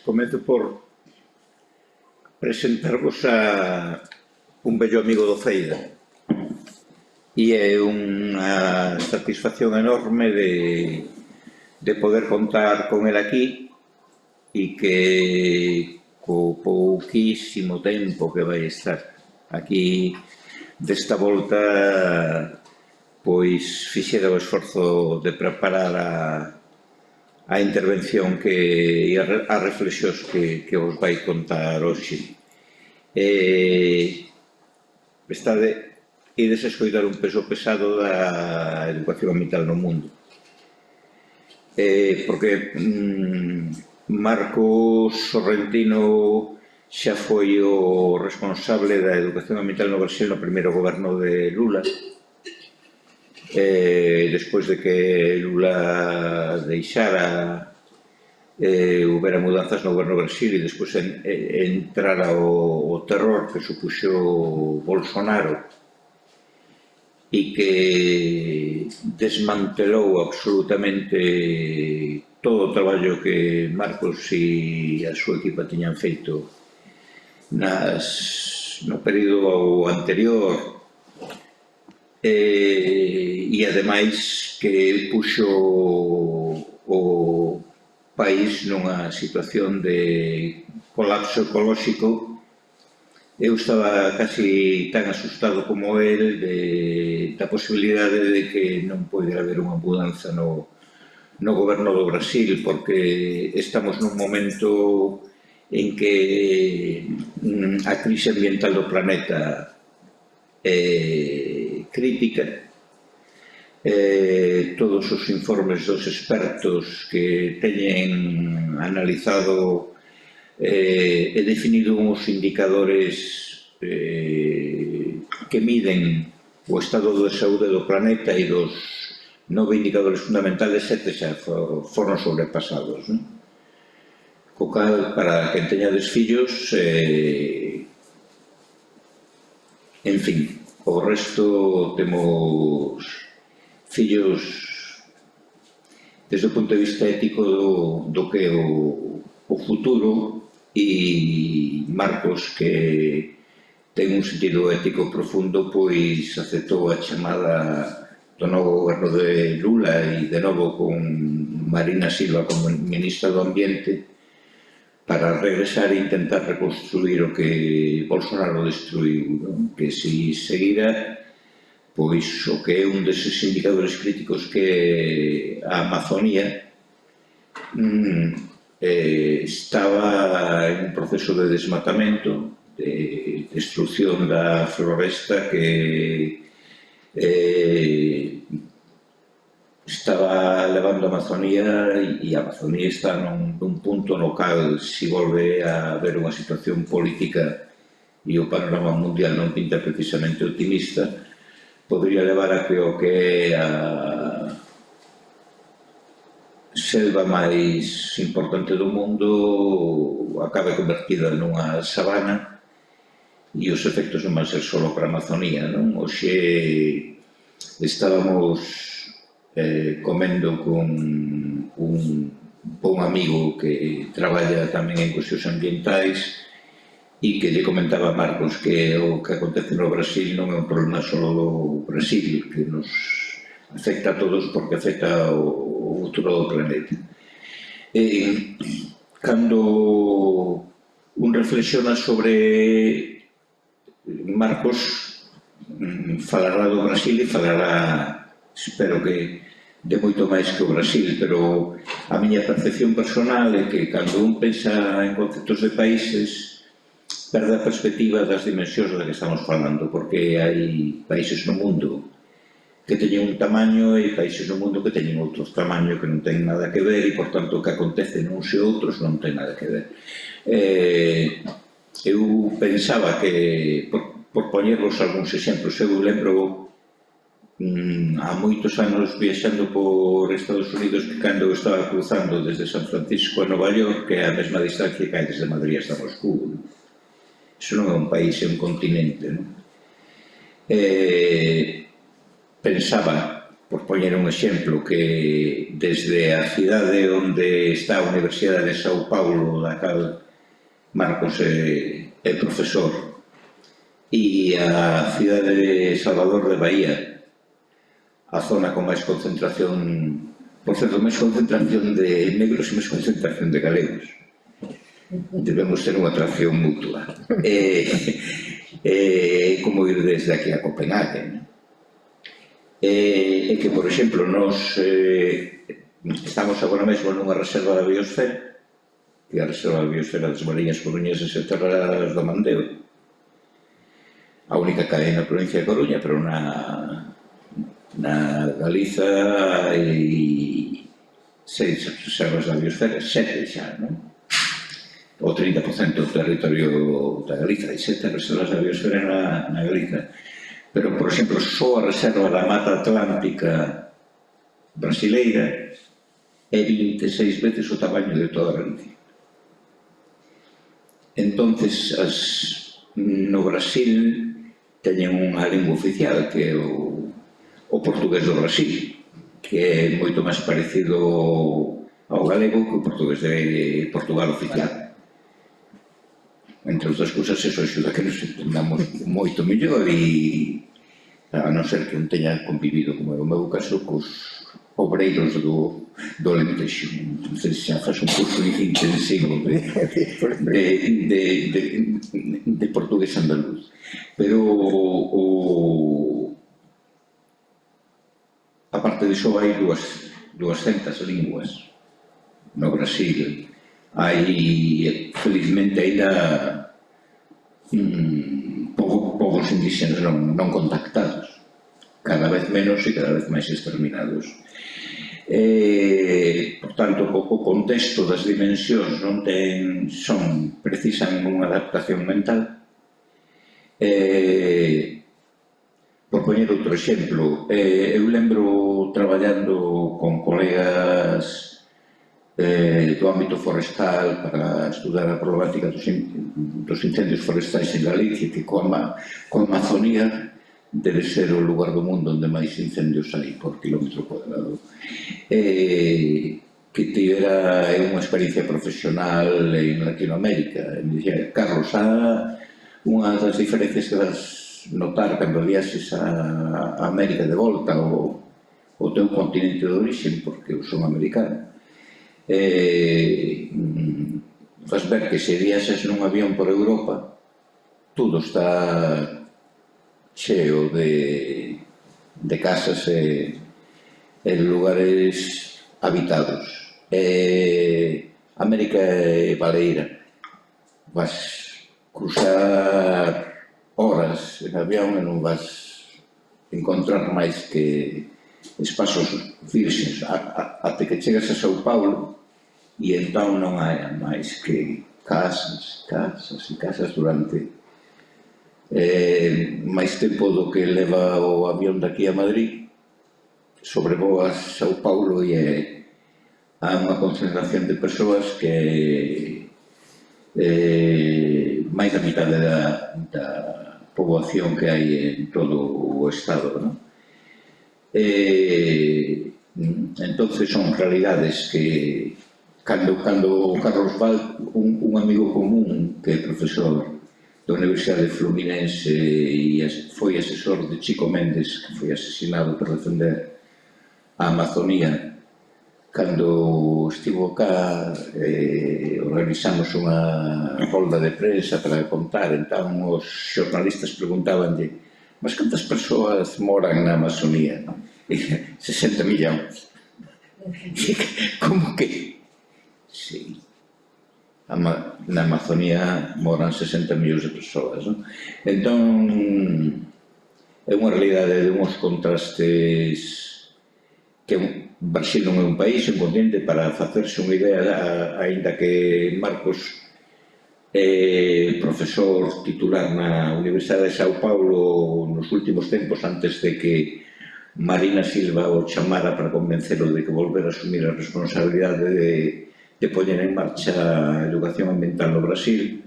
Comezo por presentarvos a un vello amigo do Feira e é unha satisfacción enorme de poder contar con el aquí e que co pouquísimo tempo que vai estar aquí desta volta pois fixera o esforzo de preparar a intervención e as reflexións que vos vai contar hoxe. Ides a escoitar un peso pesado da educación ambiental no mundo. Porque Marcos Sorrentino xa foi o responsable da educación ambiental no Brasil no primeiro goberno de Lula. Despois de que Lula deixara houbera mudanzas no goberno do Brasil e despois entrara o terror que supuxo Bolsonaro e que desmantelou absolutamente todo o traballo que Marcos e a súa equipa tiñan feito no período anterior e ademais que puxo o país nunha situación de colapso ecolóxico. Eu estaba casi tan asustado como el da posibilidade de que non poidera haber unha mudanza no goberno do Brasil, porque estamos nun momento en que a crise ambiental do planeta é crítica. Todos os informes dos expertos que teñen analizado e definido uns indicadores que miden o estado de saúde do planeta e dos 9 indicadores fundamentales, 7 xa foron sobrepasados. Co cal, para quen teñades fillos, en fin, o resto temos fillos desde o punto de vista ético do que é o futuro, e Marcos, que ten un sentido ético profundo, pois aceptou a chamada do novo goberno de Lula e de novo con Marina Silva como ministra do Ambiente para regresar e intentar reconstruir o que Bolsonaro destruiu, que se seguira pois o que é un deses indicadores críticos que a Amazonía estaba en un proceso de desmatamento, de destrucción da floresta que estaba levando a Amazonía, e a Amazonía está nun punto no cal, se volve a haber unha situación política e o panorama mundial non pinta precisamente optimista, podría levar a que o que é a selva máis importante do mundo acabe convertida nunha sabana, e os efectos non van ser só para a Amazonía. Hoxe estábamos comendo con un bon amigo que traballa tamén en cuestións ambientais e que lle comentaba a Marcos que o que acontece no Brasil non é un problema só do Brasil, que nos afecta a todos porque afecta o futuro do planeta. Cando un reflexiona sobre Marcos, falará do Brasil e falará, espero que de moito máis que o Brasil, pero a miña percepción personal é que cando un pensa en conceptos de países perde a perspectiva das dimensións da que estamos falando, porque hai países no mundo que teñen un tamaño e países no mundo que teñen outros tamaño que non ten nada que ver, e, por tanto, o que acontece nuns e outros non ten nada que ver. Eu pensaba que, por poñervos algúns exemplos, eu lembro há moitos anos viaxando por Estados Unidos que cando eu estaba cruzando desde San Francisco a Nova York, que é a mesma distancia que hai desde Madrid hasta Moscú. Iso non é un país, é un continente. Pensaba por poñer un exemplo, que desde a cidade onde está a Universidade de São Paulo, da cal Marcos é profesor, e a cidade de Salvador de Bahía, a zona con máis concentración, por certo, máis concentración de negros e máis concentración de galegos. Debemos ter unha atracción mutua. É como ir desde aquí a Copenhague. É que, por exemplo, nós estamos agora mesmo nunha reserva da biosfera, que é a reserva da biosfera das Mariñas Coruñesas e Terras do Mandeo, a única que hai na provincia de Coruña, pero na Galiza hai 6 reservas da biosfera, 7 xa, non? O 30% do territorio da Galiza, hai 7 reservas da biosfera na Galiza. Pero, por exemplo, só a reserva da Mata Atlántica brasileira é 26 veces o tamaño de toda a Galicia. Entonces, no Brasil teñen unha lingua oficial que é o portugués do Brasil, que é moito máis parecido ao galego que o portugués de Portugal oficial. Entre outras cousas, eso axuda que nos entendamos moito mellor e a non ser que non teña convivido, como é o meu caso, cos obreiros do Alentejo. Entonces xa faz un curso intensivo de portugués andaluz. Pero a parte diso hai 200 linguas no Brasil. Hai, felizmente, ainda povos indígenas non contactados, cada vez menos e cada vez máis exterminados. Por tanto, o contexto das dimensións non precisan unha adaptación mental. Por poñer outro exemplo, eu lembro traballando con colegas do ámbito forestal para estudar a problemática dos incendios forestais en Galicia, que coa Amazonía debe ser o lugar do mundo onde máis incendios hai por kilómetro cuadrado. Que tivera unha experiencia profesional en Latinoamérica. Me dixera, Carlos, unha das diferencias que vas notar cando viaxes a América de volta ao teu continente de orixe, porque eu son americano, vas ver que se viaxes nun avión por Europa, todo está cheo de casas e lugares habitados. América é baleira. Vas cruzar horas en avión e non vas encontrar máis que espazos virxes até que chegas a São Paulo e entón non hai máis que casas, casas e casas durante máis tempo do que leva o avión daqui a Madrid. Sobrevoas São Paulo e há unha concentración de persoas que máis da mitad da poboación que hai en todo o estado, non? Entonces son realidades que cando Carlos Val, un amigo común que é profesor da Universidade Fluminense e foi asesor de Chico Mendes, que foi asesinado por defender a Amazonía, cando estivo cá organizamos unha rolda de prensa para contar, entón os xornalistas preguntabanlle: mas cantas persoas moran na Amazonía? 60 millóns. Como que? Sí. Na Amazonía moran 60 millóns de persoas. Entón, é unha realidade de uns contrastes que Brasil non é un país, é un continente. Para facerse unha idea, aínda que Marcos é profesor titular na Universidade de São Paulo nos últimos tempos, antes de que Marina Silva o chamara para convencelo de que volver a asumir a responsabilidade de poñer en marcha a educación ambiental no Brasil,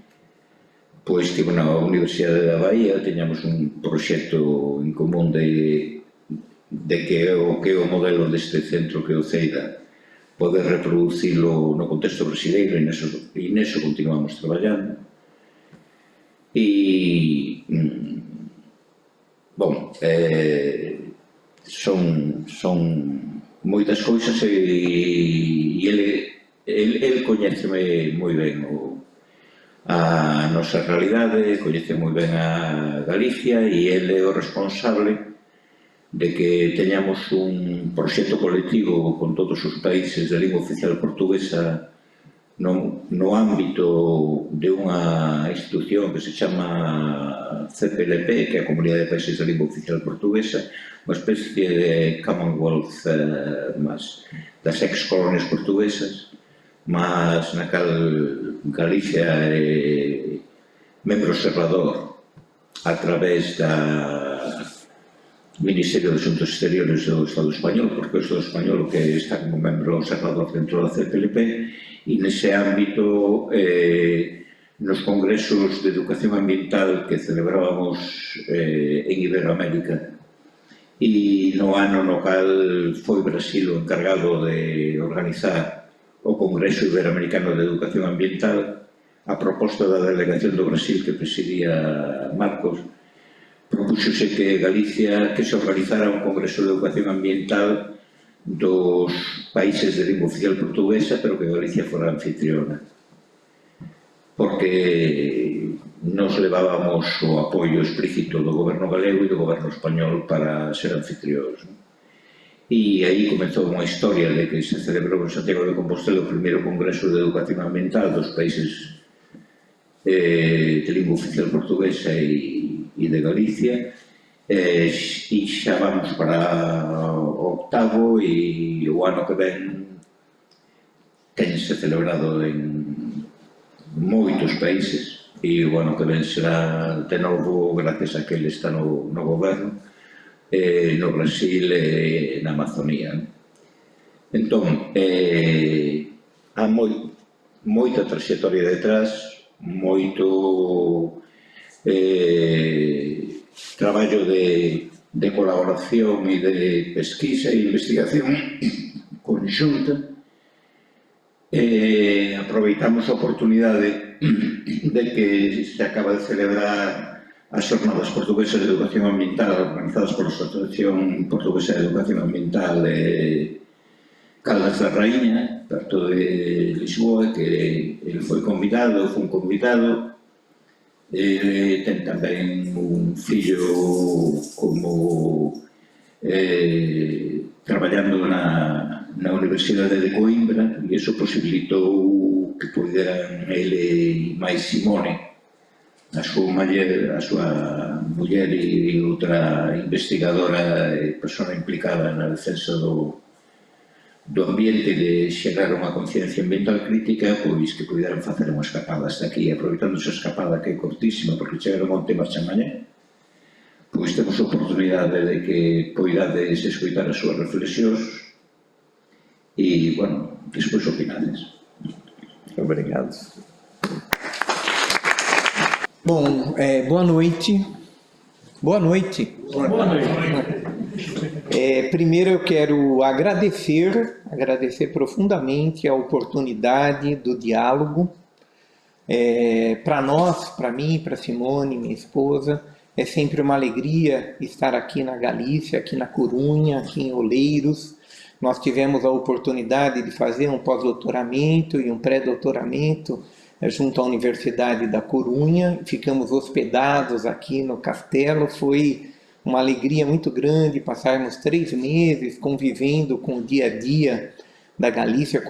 pois estivo na Universidade da Bahía, teñamos un proxecto en común de de que o modelo deste centro que o CEIDA poder reproducilo no contexto brasileiro e neso continuamos traballando. E, bon, son moitas cousas e ele coñéceme moi ben a nosa realidade, coñece moi ben a Galicia e ele é o responsable de que teñamos un proxecto colectivo con todos os países de lingua oficial portuguesa no ámbito de unha institución que se chama CPLP, que é a Comunidade de Países de Lingua Oficial Portuguesa, unha especie de Commonwealth das ex-colonias portuguesas, mas na cal Galicia é membro observador a través da Ministerio de Asuntos Exteriores do Estado Español, porque o Estado Español que está como membro observador dentro da CPLP, e nese ámbito nos congresos de educación ambiental que celebrábamos en Iberoamérica e no ano no cal foi Brasil o encargado de organizar o Congreso Iberoamericano de Educación Ambiental, a proposta da delegación do Brasil que presidía Marcos, propúxose que Galicia que se organizara un Congreso de Educación Ambiental dos países de lingua oficial portuguesa, pero que Galicia fora anfitriona. Porque nos levábamos o apoio explícito do goberno galego e do goberno español para ser anfitrións. E aí comezou unha historia de que se celebrou en Santiago de Compostela o primeiro Congreso de Educación Ambiental dos países de lingua oficial portuguesa e de Galicia, e xa vamos para o octavo e o ano que ven tense celebrado en moitos países e o ano que ven será de novo gracias a que ele está no goberno no Brasil e na Amazonía. Entón, há moita trayectoria detrás, moito traballo de colaboración e de pesquisa e investigación conxunta. Aproveitamos a oportunidade de que se acaba de celebrar as Xornadas Portuguesas de Educación Ambiental organizadas pola Asociación Portuguesa de Educación Ambiental de Caldas da Raíña, perto de Lisboa, que ele foi un convidado. Ten tamén un fillo como traballando na Universidade de Coimbra e iso posibilitou que poderan ele e máis Simone, a súa muller e outra investigadora e persona implicada na defensa do ambiente de xerar unha conciencia ambiental crítica, pois que puderan facer unha escapada hasta aquí, aproveitando esa escapada que é cortísima porque chegaron onte marcha mañá, pois temos a oportunidade de que poidades escoitar as súas reflexións e, bueno, despois opinades. Obrigado. Bom, boa noite. Boa noite. Boa noite. Primeiro eu quero agradecer profundamente a oportunidade do diálogo. Para nós, para mim, para Simone, minha esposa, é sempre uma alegria estar aqui na Galícia, aqui na Corunha, aqui em Oleiros. Nós tivemos a oportunidade de fazer um pós-doutoramento e um pré-doutoramento junto à Universidade da Corunha. Ficamos hospedados aqui no castelo. Foi uma alegria muito grande passarmos 3 meses convivendo com o dia a dia da Galícia.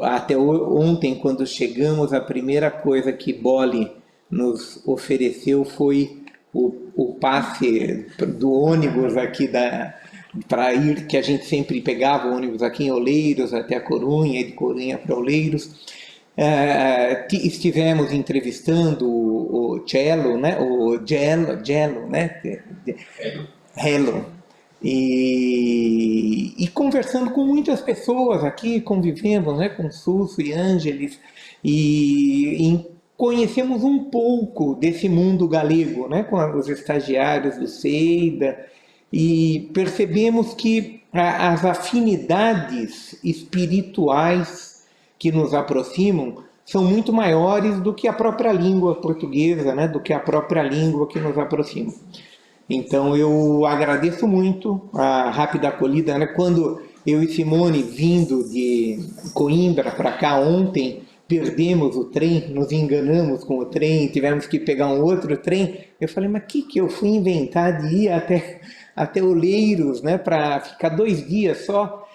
Até ontem, quando chegamos, a primeira coisa que Bolle nos ofereceu foi o passe do ônibus aqui para ir, que a gente sempre pegava o ônibus aqui em Oleiros até a Corunha e de Corunha para Oleiros. Estivemos entrevistando o Cello, né? O Gello, né? Hello. E conversando com muitas pessoas aqui, convivemos, né, com Susso e Ângeles, e conhecemos um pouco desse mundo galego, né, com os estagiários do CEIDA, e percebemos que as afinidades espirituais que nos aproximam são muito maiores do que a própria língua portuguesa, né? Do que a própria língua que nos aproxima. Então eu agradeço muito a rápida acolhida, né? Quando eu e Simone, vindo de Coimbra para cá ontem, perdemos o trem, nos enganamos com o trem, tivemos que pegar um outro trem. Eu falei, mas que eu fui inventar de ir até Oleiros, né, para ficar 2 dias só?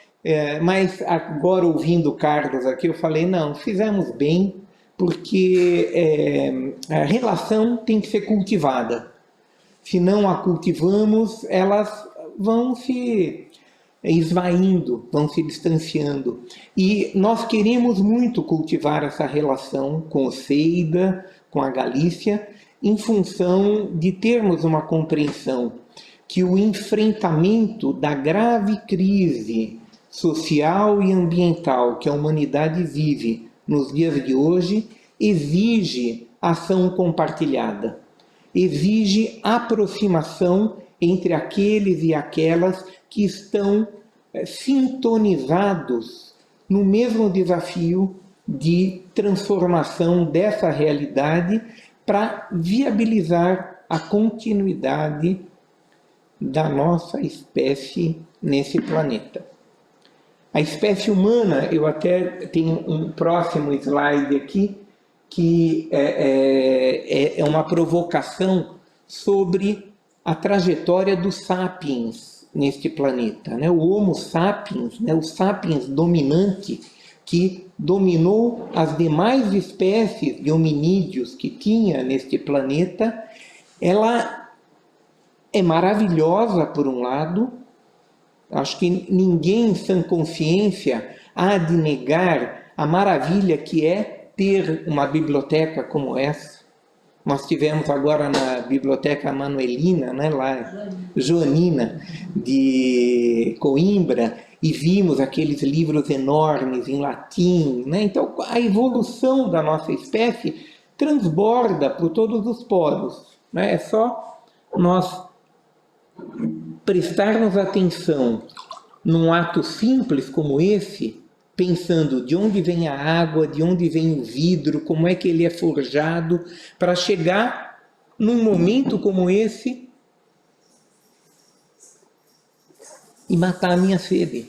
Mas agora, ouvindo o Carlos aqui, eu falei, não, fizemos bem, porque a relação tem que ser cultivada. Se não a cultivamos, elas vão se esvaindo, vão se distanciando. E nós queremos muito cultivar essa relação com o Ceida, com a Galícia, em função de termos uma compreensão que o enfrentamento da grave crise social e ambiental que a humanidade vive nos dias de hoje exige ação compartilhada, exige aproximação entre aqueles e aquelas que estão sintonizados no mesmo desafio de transformação dessa realidade para viabilizar a continuidade da nossa espécie nesse planeta. A espécie humana, eu até tenho um próximo slide aqui, que é uma provocação sobre a trajetória dos sapiens neste planeta, né? O Homo sapiens, né? O sapiens dominante, que dominou as demais espécies de hominídeos que tinha neste planeta, ela é maravilhosa por um lado. Acho que ninguém em sã consciência há de negar a maravilha que é ter uma biblioteca como essa. Nós tivemos agora na Biblioteca Manuelina, né, lá, Joanina, de Coimbra, e vimos aqueles livros enormes em latim, né? Então, a evolução da nossa espécie transborda por todos os poros, né? É só nós prestarmos atenção num ato simples como esse, pensando de onde vem a água, de onde vem o vidro, como é que ele é forjado, para chegar num momento como esse e matar a minha sede.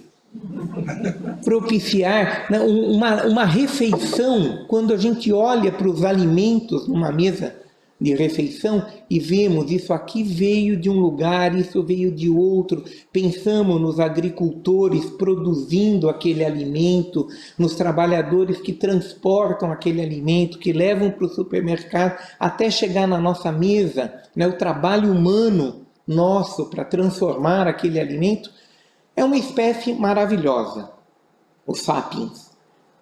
Propiciar uma refeição, quando a gente olha para os alimentos numa mesa de refeição e vemos isso aqui veio de um lugar, isso veio de outro, pensamos nos agricultores produzindo aquele alimento, nos trabalhadores que transportam aquele alimento, que levam para o supermercado até chegar na nossa mesa, né? O trabalho humano nosso para transformar aquele alimento é uma espécie maravilhosa, os sapiens.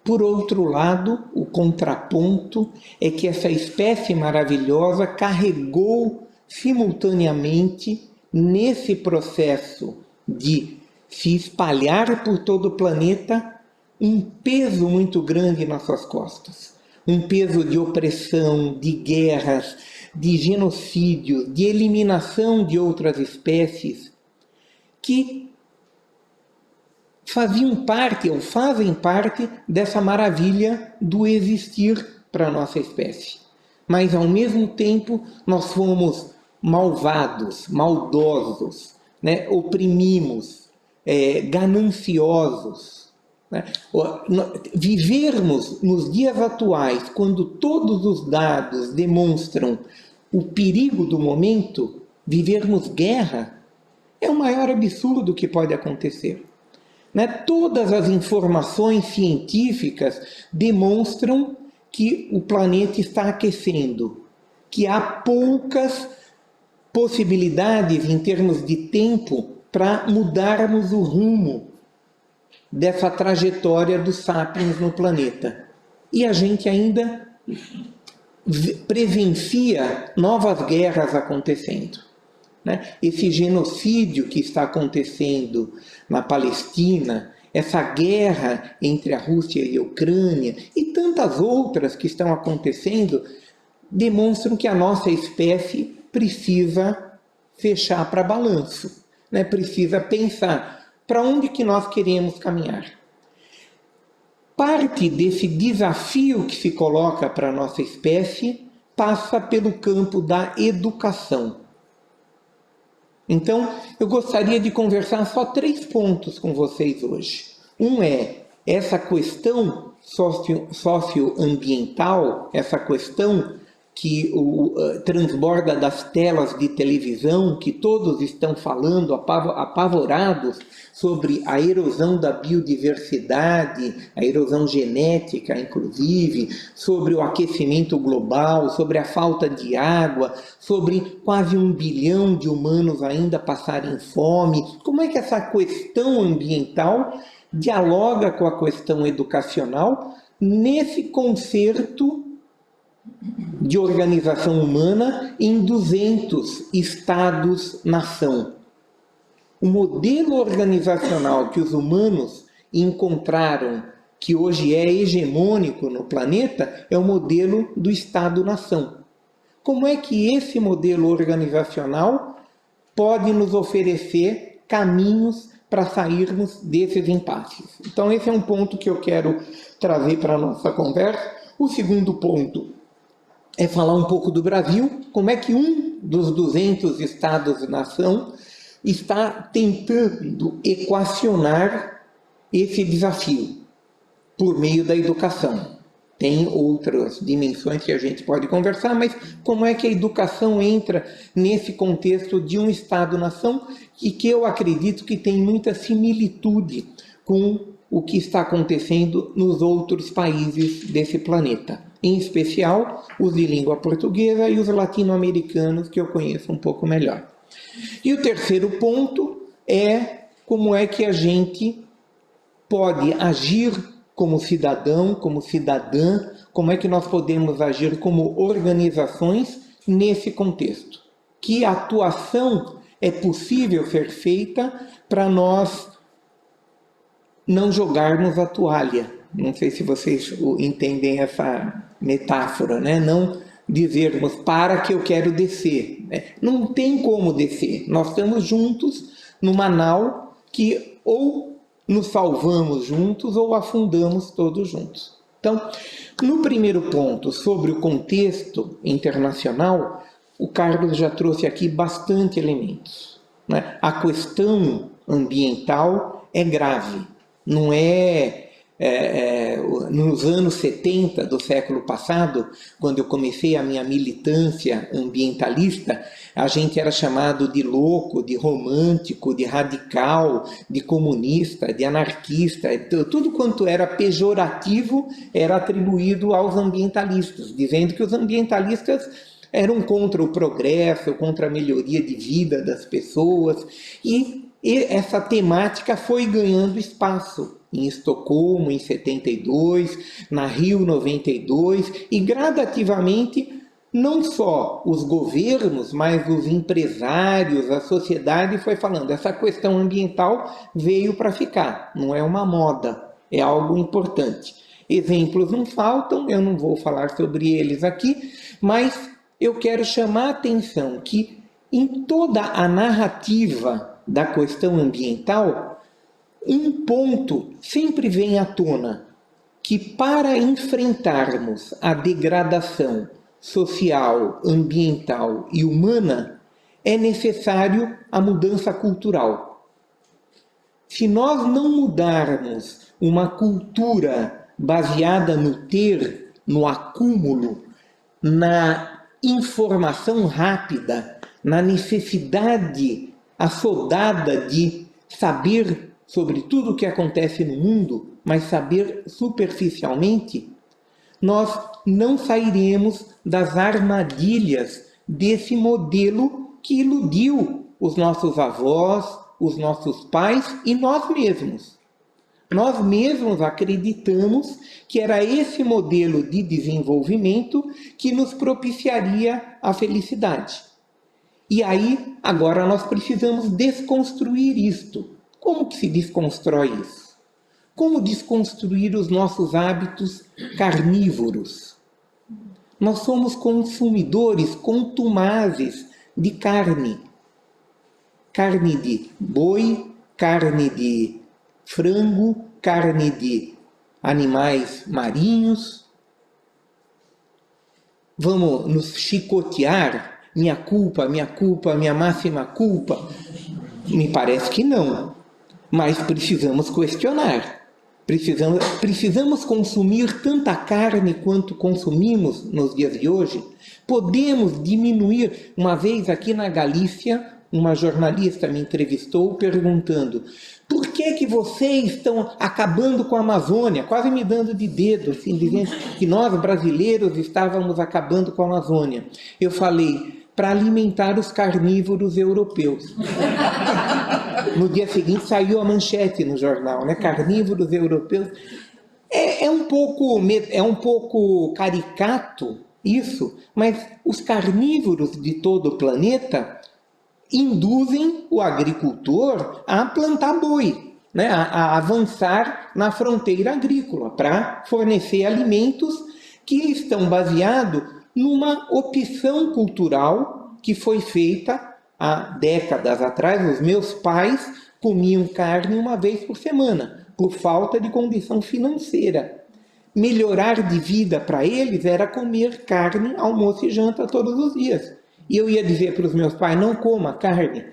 Por outro lado, o contraponto é que essa espécie maravilhosa carregou simultaneamente, nesse processo de se espalhar por todo o planeta, um peso muito grande nas suas costas. Um peso de opressão, de guerras, de genocídio, de eliminação de outras espécies, que faziam parte ou fazem parte dessa maravilha do existir para a nossa espécie. Mas, ao mesmo tempo, nós fomos malvados, maldosos, né? Oprimimos, gananciosos. Né? Vivermos nos dias atuais, quando todos os dados demonstram o perigo do momento, vivermos guerra, é o maior absurdo que pode acontecer. Né? Todas as informações científicas demonstram que o planeta está aquecendo, que há poucas possibilidades em termos de tempo para mudarmos o rumo dessa trajetória dos sapiens no planeta. E a gente ainda presencia novas guerras acontecendo. Né? Esse genocídio que está acontecendo na Palestina, essa guerra entre a Rússia e a Ucrânia e tantas outras que estão acontecendo, demonstram que a nossa espécie precisa fechar para balanço. né, precisa pensar para onde que nós queremos caminhar. Parte desse desafio que se coloca para a nossa espécie passa pelo campo da educação. Então, eu gostaria de conversar só 3 pontos com vocês hoje. Um é essa questão socioambiental, essa questão que transborda das telas de televisão, que todos estão falando apavorados sobre a erosão da biodiversidade, a erosão genética, inclusive, sobre o aquecimento global, sobre a falta de água, sobre quase 1 bilhão de humanos ainda passarem fome. Como é que essa questão ambiental dialoga com a questão educacional nesse concerto de organização humana em 200 estados-nação? O modelo organizacional que os humanos encontraram, que hoje é hegemônico no planeta, é o modelo do Estado-nação. Como é que esse modelo organizacional pode nos oferecer caminhos para sairmos desses impasses? Então, esse é um ponto que eu quero trazer para a nossa conversa. O segundo ponto é falar um pouco do Brasil, como é que um dos 200 estados-nação está tentando equacionar esse desafio por meio da educação. Tem outras dimensões que a gente pode conversar, mas como é que a educação entra nesse contexto de um Estado-nação e que eu acredito que tem muita similitude com o que está acontecendo nos outros países desse planeta, em especial os de língua portuguesa e os latino-americanos, que eu conheço um pouco melhor. E o terceiro ponto é como é que a gente pode agir como cidadão, como cidadã, como é que nós podemos agir como organizações nesse contexto. Que atuação é possível ser feita para nós não jogarmos a toalha. Não sei se vocês entendem essa metáfora, né? Não dizermos, para que eu quero descer. Não tem como descer. Nós estamos juntos numa nau que ou nos salvamos juntos ou afundamos todos juntos. Então, no primeiro ponto, sobre o contexto internacional, o Carlos já trouxe aqui bastante elementos, né? A questão ambiental é grave. Não nos anos 70 do século passado, quando eu comecei a minha militância ambientalista, a gente era chamado de louco, de romântico, de radical, de comunista, de anarquista. Tudo quanto era pejorativo era atribuído aos ambientalistas, dizendo que os ambientalistas eram contra o progresso, contra a melhoria de vida das pessoas. E essa temática foi ganhando espaço em Estocolmo, em 72, na Rio 92, e gradativamente não só os governos, mas os empresários, a sociedade foi falando, essa questão ambiental veio para ficar, não é uma moda, é algo importante. Exemplos não faltam, eu não vou falar sobre eles aqui, mas eu quero chamar a atenção que em toda a narrativa da questão ambiental, um ponto sempre vem à tona, que para enfrentarmos a degradação social, ambiental e humana, é necessário a mudança cultural. Se nós não mudarmos uma cultura baseada no ter, no acúmulo, na informação rápida, na necessidade assodada de saber sobre tudo o que acontece no mundo, mas saber superficialmente, nós não sairemos das armadilhas desse modelo que iludiu os nossos avós, os nossos pais e nós mesmos. Nós mesmos acreditamos que era esse modelo de desenvolvimento que nos propiciaria a felicidade. E aí, agora nós precisamos desconstruir isto. Como que se desconstrói isso? Como desconstruir os nossos hábitos carnívoros? Nós somos consumidores contumazes de carne. carne de boi, carne de frango, carne de animais marinhos. Vamos nos chicotear? Minha culpa, minha máxima culpa? Me parece que não. Mas precisamos questionar. Precisamos consumir tanta carne quanto consumimos nos dias de hoje? Podemos diminuir? Uma vez aqui na Galícia, uma jornalista me entrevistou perguntando: por que vocês estão acabando com a Amazônia? Quase me dando de dedo, assim, dizendo que nós brasileiros estávamos acabando com a Amazônia. Eu falei: para alimentar os carnívoros europeus. No dia seguinte saiu a manchete no jornal, né? Carnívoros europeus. É um pouco caricato isso, mas os carnívoros de todo o planeta induzem o agricultor a plantar boi, né? A avançar na fronteira agrícola para fornecer alimentos que estão baseados numa opção cultural que foi feita há décadas atrás. Os meus pais comiam carne uma vez por semana, por falta de condição financeira. Melhorar de vida para eles era comer carne, almoço e janta todos os dias. E eu ia dizer para os meus pais: não coma carne.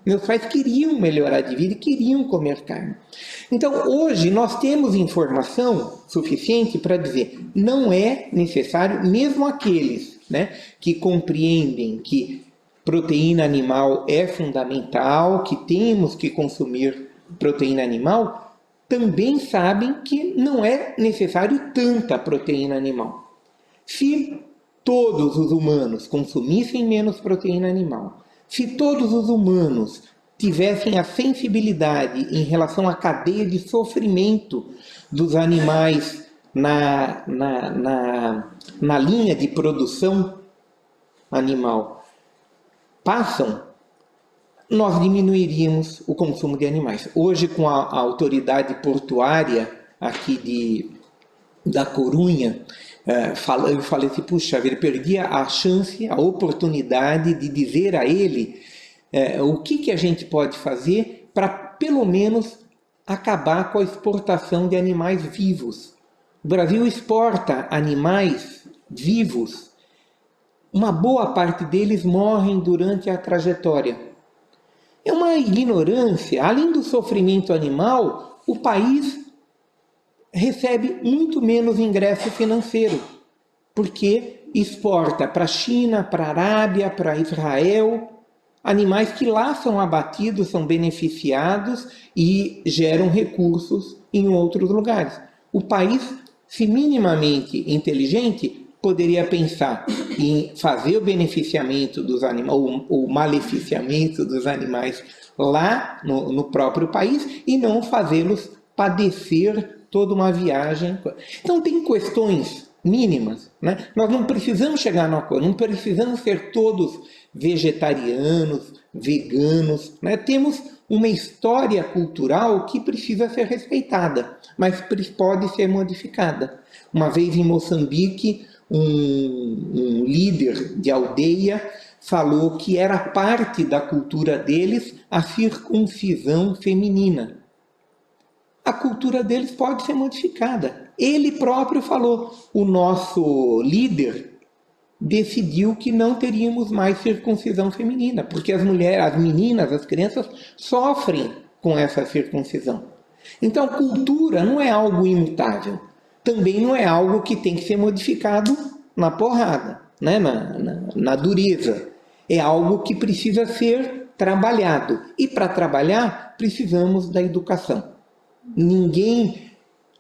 Meus pais queriam melhorar de vida e queriam comer carne. Então, hoje, nós temos informação suficiente para dizer: não é necessário, mesmo aqueles, né, que compreendem que proteína animal é fundamental, que temos que consumir proteína animal, também sabem que não é necessário tanta proteína animal. Se todos os humanos consumissem menos proteína animal, se todos os humanos tivessem a sensibilidade em relação à cadeia de sofrimento dos animais na linha de produção animal, nós diminuiríamos o consumo de animais. Hoje, com a autoridade portuária aqui da Corunha, eu falei assim: puxa vida, perdi a chance, a oportunidade de dizer a ele o que a gente pode fazer para, pelo menos, acabar com a exportação de animais vivos. O Brasil exporta animais vivos. Uma boa parte deles morrem durante a trajetória. É uma ignorância. Além do sofrimento animal, o país recebe muito menos ingresso financeiro, porque exporta para a China, para a Arábia, para Israel, animais que lá são abatidos, são beneficiados e geram recursos em outros lugares. O país, se minimamente inteligente, poderia pensar em fazer o beneficiamento dos animais, ou o maleficiamento dos animais lá no próprio país e não fazê-los padecer toda uma viagem. Então tem questões mínimas, né? Nós não precisamos chegar no acordo, não precisamos ser todos vegetarianos, veganos, né? Temos uma história cultural que precisa ser respeitada, mas pode ser modificada. Uma vez em Moçambique, um líder de aldeia falou que era parte da cultura deles a circuncisão feminina. A cultura deles pode ser modificada. Ele próprio falou: o nosso líder decidiu que não teríamos mais circuncisão feminina, porque as mulheres, as meninas, as crianças sofrem com essa circuncisão. Então, cultura não é algo imutável. Também não é algo que tem que ser modificado na porrada, né? na dureza. É algo que precisa ser trabalhado. E para trabalhar, precisamos da educação. Ninguém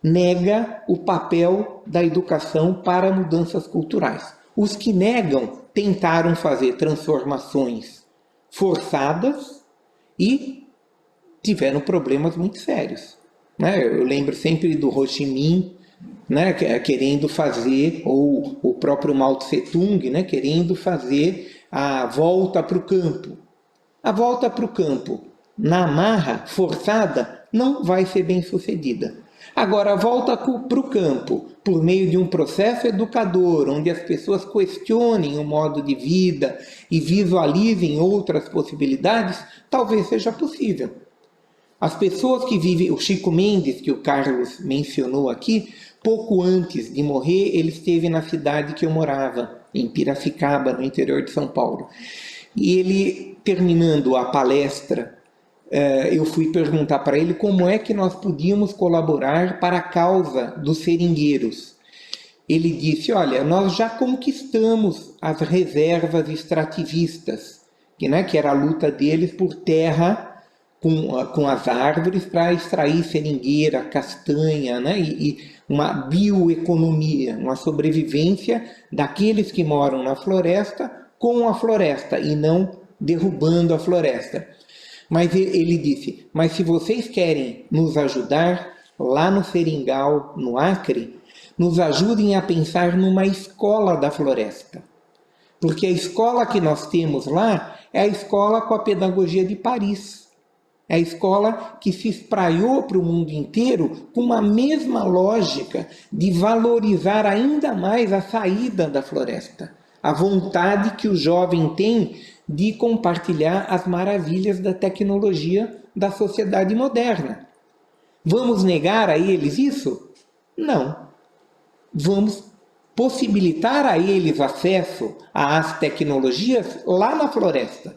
nega o papel da educação para mudanças culturais. Os que negam tentaram fazer transformações forçadas e tiveram problemas muito sérios, né? Eu lembro sempre do Ho Chi Minh, né, querendo fazer, ou o próprio Mao Tse Tung, né, querendo fazer a volta para o campo. A volta para o campo, na marra, forçada, não vai ser bem sucedida. Agora, volta para o campo, por meio de um processo educador, onde as pessoas questionem o modo de vida e visualizem outras possibilidades, talvez seja possível. As pessoas que vivem, o Chico Mendes, que o Carlos mencionou aqui, pouco antes de morrer, ele esteve na cidade que eu morava, em Piracicaba, no interior de São Paulo. E ele, terminando a palestra, eu fui perguntar para ele como é que nós podíamos colaborar para a causa dos seringueiros. Ele disse, olha, nós já conquistamos as reservas extrativistas, que era a luta deles por terra com as árvores para extrair seringueira, castanha, e uma bioeconomia, uma sobrevivência daqueles que moram na floresta com a floresta e não derrubando a floresta. Mas ele disse, mas se vocês querem nos ajudar, lá no Seringal, no Acre, nos ajudem a pensar numa escola da floresta. Porque a escola que nós temos lá é a escola com a pedagogia de Paris. É a escola que se espraiou para o mundo inteiro com uma mesma lógica de valorizar ainda mais a saída da floresta. A vontade que o jovem tem de compartilhar as maravilhas da tecnologia da sociedade moderna. Vamos negar a eles isso? Não. Vamos possibilitar a eles acesso às tecnologias lá na floresta.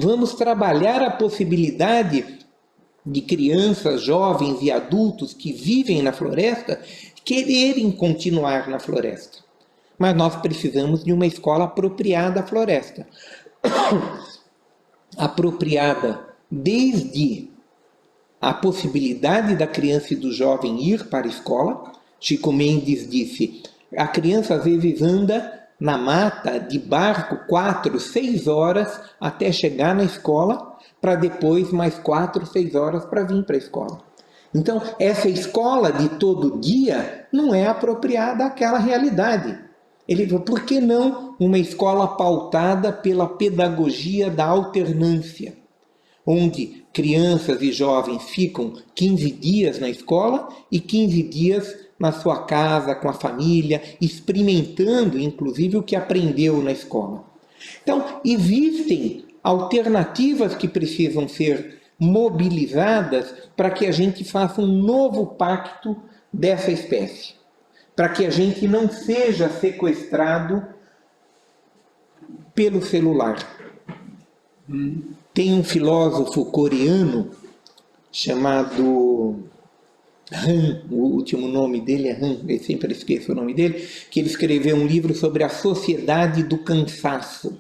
Vamos trabalhar a possibilidade de crianças, jovens e adultos que vivem na floresta quererem continuar na floresta. Mas nós precisamos de uma escola apropriada à floresta. Apropriada desde a possibilidade da criança e do jovem ir para a escola. Chico Mendes disse, a criança às vezes anda na mata de barco 4, 6 horas até chegar na escola, para depois mais 4, 6 horas para vir para a escola. Então, essa escola de todo dia não é apropriada àquela realidade. Ele falou, por que não uma escola pautada pela pedagogia da alternância, onde crianças e jovens ficam 15 dias na escola e 15 dias na sua casa, com a família, experimentando, inclusive, o que aprendeu na escola. Então, existem alternativas que precisam ser mobilizadas para que a gente faça um novo pacto dessa espécie. Para que a gente não seja sequestrado pelo celular. Tem um filósofo coreano chamado Han, o último nome dele é Han, eu sempre esqueço o nome dele, que ele escreveu um livro sobre a sociedade do cansaço.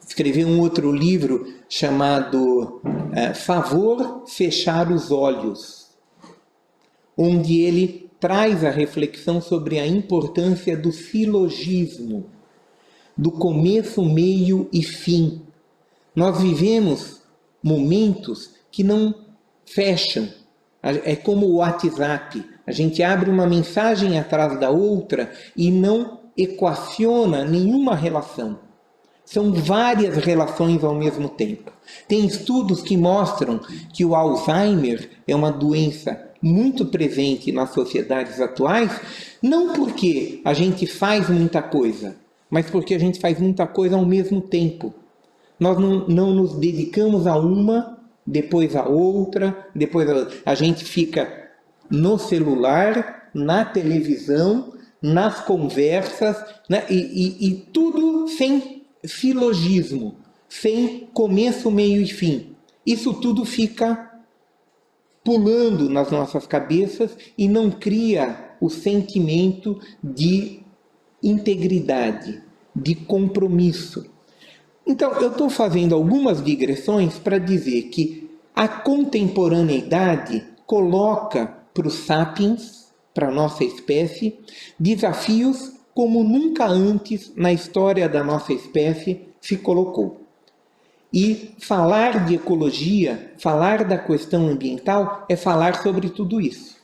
Escreveu um outro livro chamado Favor Fechar os Olhos, onde ele traz a reflexão sobre a importância do silogismo, do começo, meio e fim. Nós vivemos momentos que não fecham. É como o WhatsApp. A gente abre uma mensagem atrás da outra e não equaciona nenhuma relação. São várias relações ao mesmo tempo. Tem estudos que mostram que o Alzheimer é uma doença muito presente nas sociedades atuais, não porque a gente faz muita coisa, mas porque a gente faz muita coisa ao mesmo tempo. Nós não nos dedicamos a uma, depois a outra, depois a outra. A gente fica no celular, na televisão, nas conversas, né? E tudo sem silogismo, sem começo, meio e fim. Isso tudo fica pulando nas nossas cabeças e não cria o sentimento de integridade, de compromisso. Então, eu estou fazendo algumas digressões para dizer que a contemporaneidade coloca para os sapiens, para a nossa espécie, desafios como nunca antes na história da nossa espécie se colocou. E falar de ecologia, falar da questão ambiental, é falar sobre tudo isso.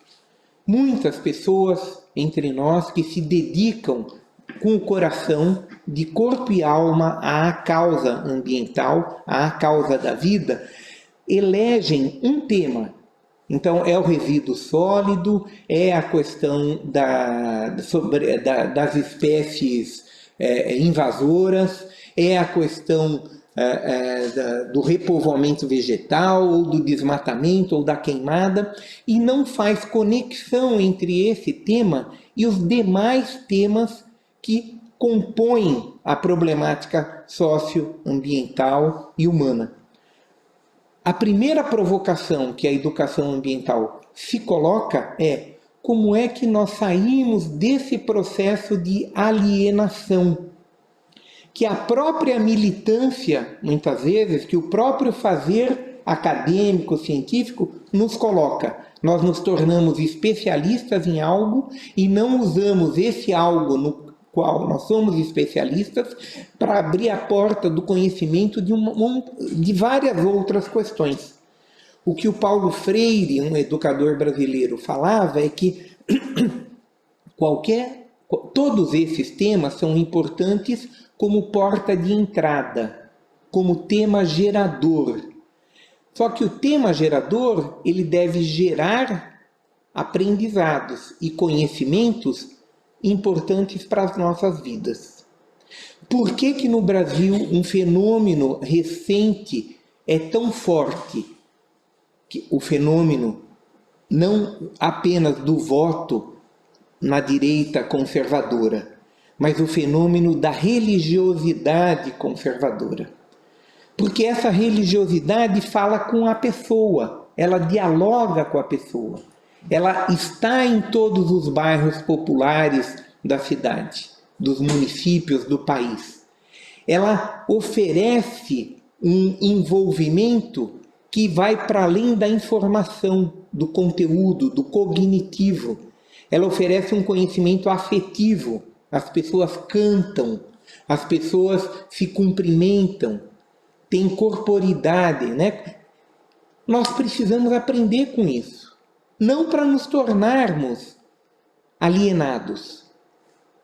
Muitas pessoas entre nós que se dedicam com o coração, de corpo e alma, à causa ambiental, à causa da vida, elegem um tema Então, é o resíduo sólido, é a questão das espécies invasoras, é a questão do repovoamento vegetal, ou do desmatamento, ou da queimada, e não faz conexão entre esse tema e os demais temas que compõem a problemática socioambiental e humana. A primeira provocação que a educação ambiental se coloca é como é que nós saímos desse processo de alienação, que a própria militância, muitas vezes, que o próprio fazer acadêmico, científico, nos coloca. Nós nos tornamos especialistas em algo e não usamos esse algo no qual nós somos especialistas para abrir a porta do conhecimento de várias outras questões. O que o Paulo Freire, um educador brasileiro, falava é que todos esses temas são importantes como porta de entrada, como tema gerador. Só que o tema gerador, ele deve gerar aprendizados e conhecimentos importantes para as nossas vidas. Por que no Brasil um fenômeno recente é tão forte? Que o fenômeno não apenas do voto na direita conservadora, mas o fenômeno da religiosidade conservadora. Porque essa religiosidade fala com a pessoa, ela dialoga com a pessoa. Ela está em todos os bairros populares da cidade, dos municípios do país. Ela oferece um envolvimento que vai para além da informação, do conteúdo, do cognitivo. Ela oferece um conhecimento afetivo. As pessoas cantam, as pessoas se cumprimentam, têm corporidade, né? Nós precisamos aprender com isso. Não para nos tornarmos alienados,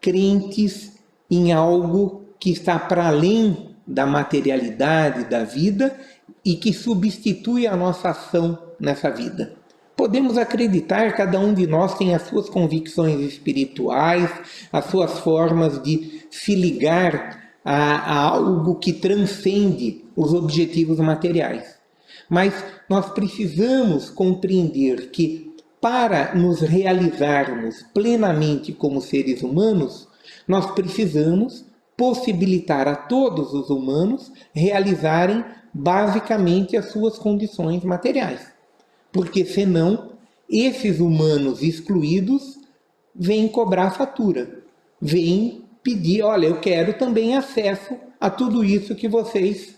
crentes em algo que está para além da materialidade da vida e que substitui a nossa ação nessa vida. Podemos acreditar, cada um de nós tem as suas convicções espirituais, as suas formas de se ligar a algo que transcende os objetivos materiais. Mas nós precisamos compreender que, para nos realizarmos plenamente como seres humanos, nós precisamos possibilitar a todos os humanos realizarem basicamente as suas condições materiais. Porque senão, esses humanos excluídos vêm cobrar fatura, vêm pedir, olha, eu quero também acesso a tudo isso que vocês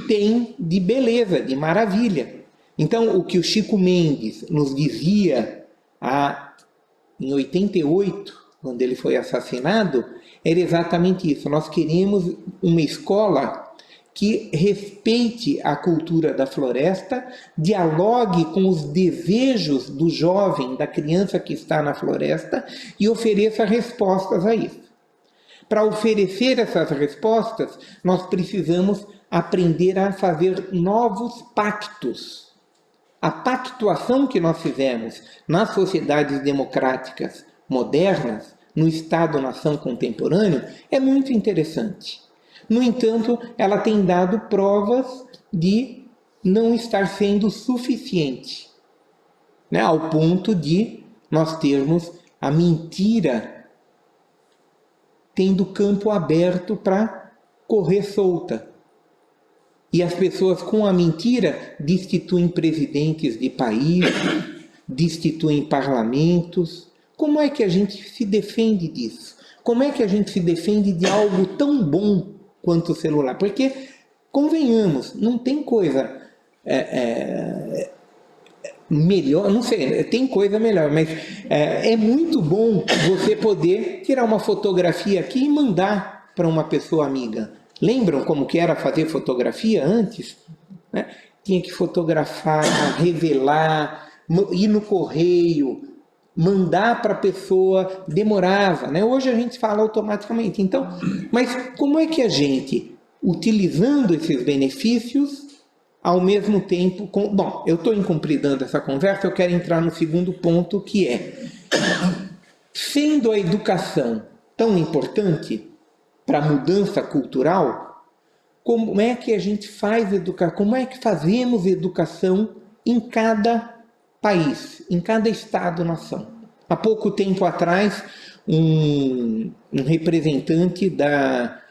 têm de beleza, de maravilha. Então, o que o Chico Mendes nos dizia em 88, quando ele foi assassinado, era exatamente isso. Nós queremos uma escola que respeite a cultura da floresta, dialogue com os desejos do jovem, da criança que está na floresta e ofereça respostas a isso. Para oferecer essas respostas, nós precisamos aprender a fazer novos pactos. A pactuação que nós fizemos nas sociedades democráticas modernas, no Estado-nação contemporâneo, é muito interessante. No entanto, ela tem dado provas de não estar sendo suficiente, né? Ao ponto de nós termos a mentira tendo campo aberto para correr solta. E as pessoas com a mentira destituem presidentes de país, destituem parlamentos. Como é que a gente se defende disso? Como é que a gente se defende de algo tão bom quanto o celular? Porque, convenhamos, não tem coisa melhor, não sei, tem coisa melhor, mas é muito bom você poder tirar uma fotografia aqui e mandar para uma pessoa amiga. Lembram como que era fazer fotografia antes? Né? Tinha que fotografar, revelar, ir no correio, mandar para a pessoa, demorava, né? Hoje a gente fala automaticamente. Então, mas como é que a gente, utilizando esses benefícios, ao mesmo tempo... Bom, eu estou incumpridando essa conversa, eu quero entrar no segundo ponto, que é, sendo a educação tão importante para a mudança cultural, como é que a gente faz educação, como é que fazemos educação em cada país, em cada estado-nação? Há pouco tempo atrás, um representante da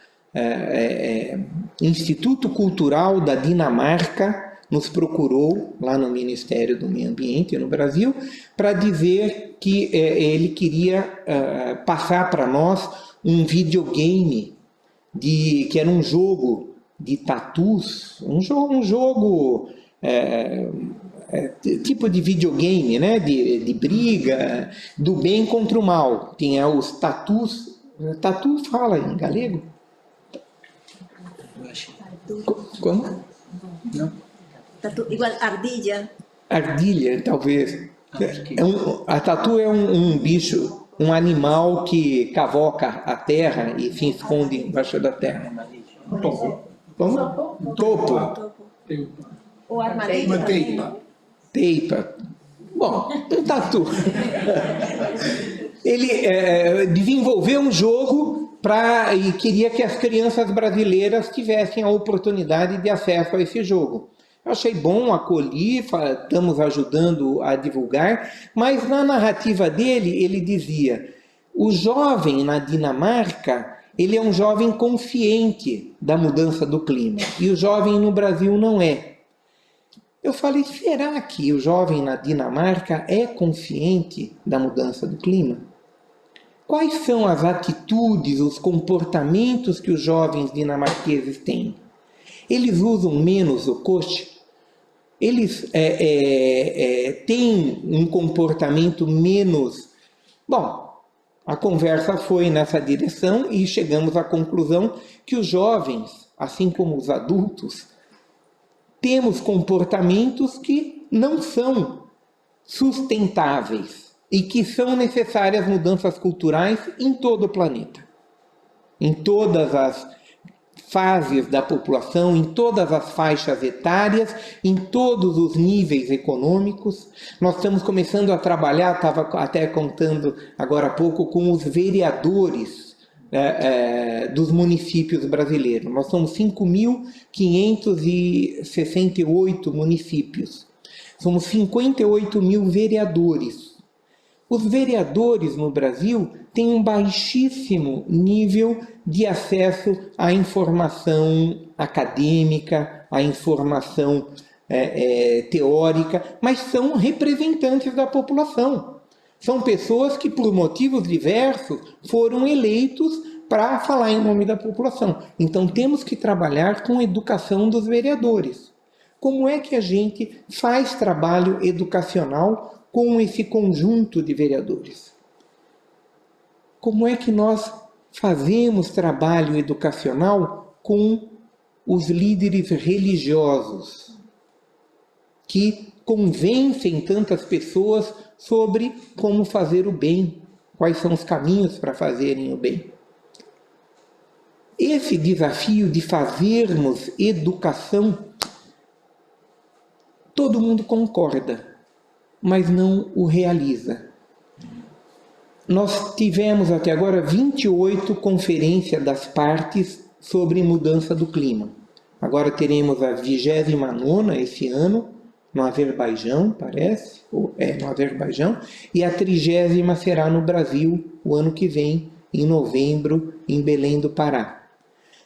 Instituto Cultural da Dinamarca nos procurou lá no Ministério do Meio Ambiente no Brasil para dizer que ele queria passar para nós um videogame que era um jogo de tatus, um jogo tipo de videogame, né? de briga, do bem contra o mal. Tinha os tatus. Tatu fala em galego? Como? Não. Tatu, igual ardilha. Ardilha, talvez. A tatu é um bicho, um animal que cavoca a terra e se esconde embaixo da terra. Topo. Como? Topo. O armadilha. Uma teipa. Teipa. Bom, um tatu. Ele desenvolveu um jogo e queria que as crianças brasileiras tivessem a oportunidade de acesso a esse jogo. Eu achei bom, acolhi, estamos ajudando a divulgar, mas na narrativa dele, ele dizia, o jovem na Dinamarca, ele é um jovem consciente da mudança do clima, e o jovem no Brasil não é. Eu falei, será que o jovem na Dinamarca é consciente da mudança do clima? Quais são as atitudes, os comportamentos que os jovens dinamarqueses têm? Eles usam menos o coche? Eles têm um comportamento menos... Bom, a conversa foi nessa direção e chegamos à conclusão que os jovens, assim como os adultos, temos comportamentos que não são sustentáveis e que são necessárias mudanças culturais em todo o planeta. Em todas as fases da população, em todas as faixas etárias, em todos os níveis econômicos. Nós estamos começando a trabalhar, estava até contando agora há pouco, com os vereadores dos municípios brasileiros. Nós somos 5.568 municípios. Somos 58 mil vereadores. Os vereadores no Brasil têm um baixíssimo nível de acesso à informação acadêmica, à informação teórica, mas são representantes da população. São pessoas que, por motivos diversos, foram eleitos para falar em nome da população. Então, temos que trabalhar com a educação dos vereadores. Como é que a gente faz trabalho educacional com esse conjunto de vereadores? Como é que nós fazemos trabalho educacional com os líderes religiosos que convencem tantas pessoas sobre como fazer o bem, quais são os caminhos para fazerem o bem? Esse desafio de fazermos educação, todo mundo concorda, mas não o realiza. Nós tivemos até agora 28 conferências das partes sobre mudança do clima. Agora teremos a 29ª esse ano, no Azerbaijão, parece, no Azerbaijão, e a 30ª será no Brasil, o ano que vem, em novembro, em Belém do Pará.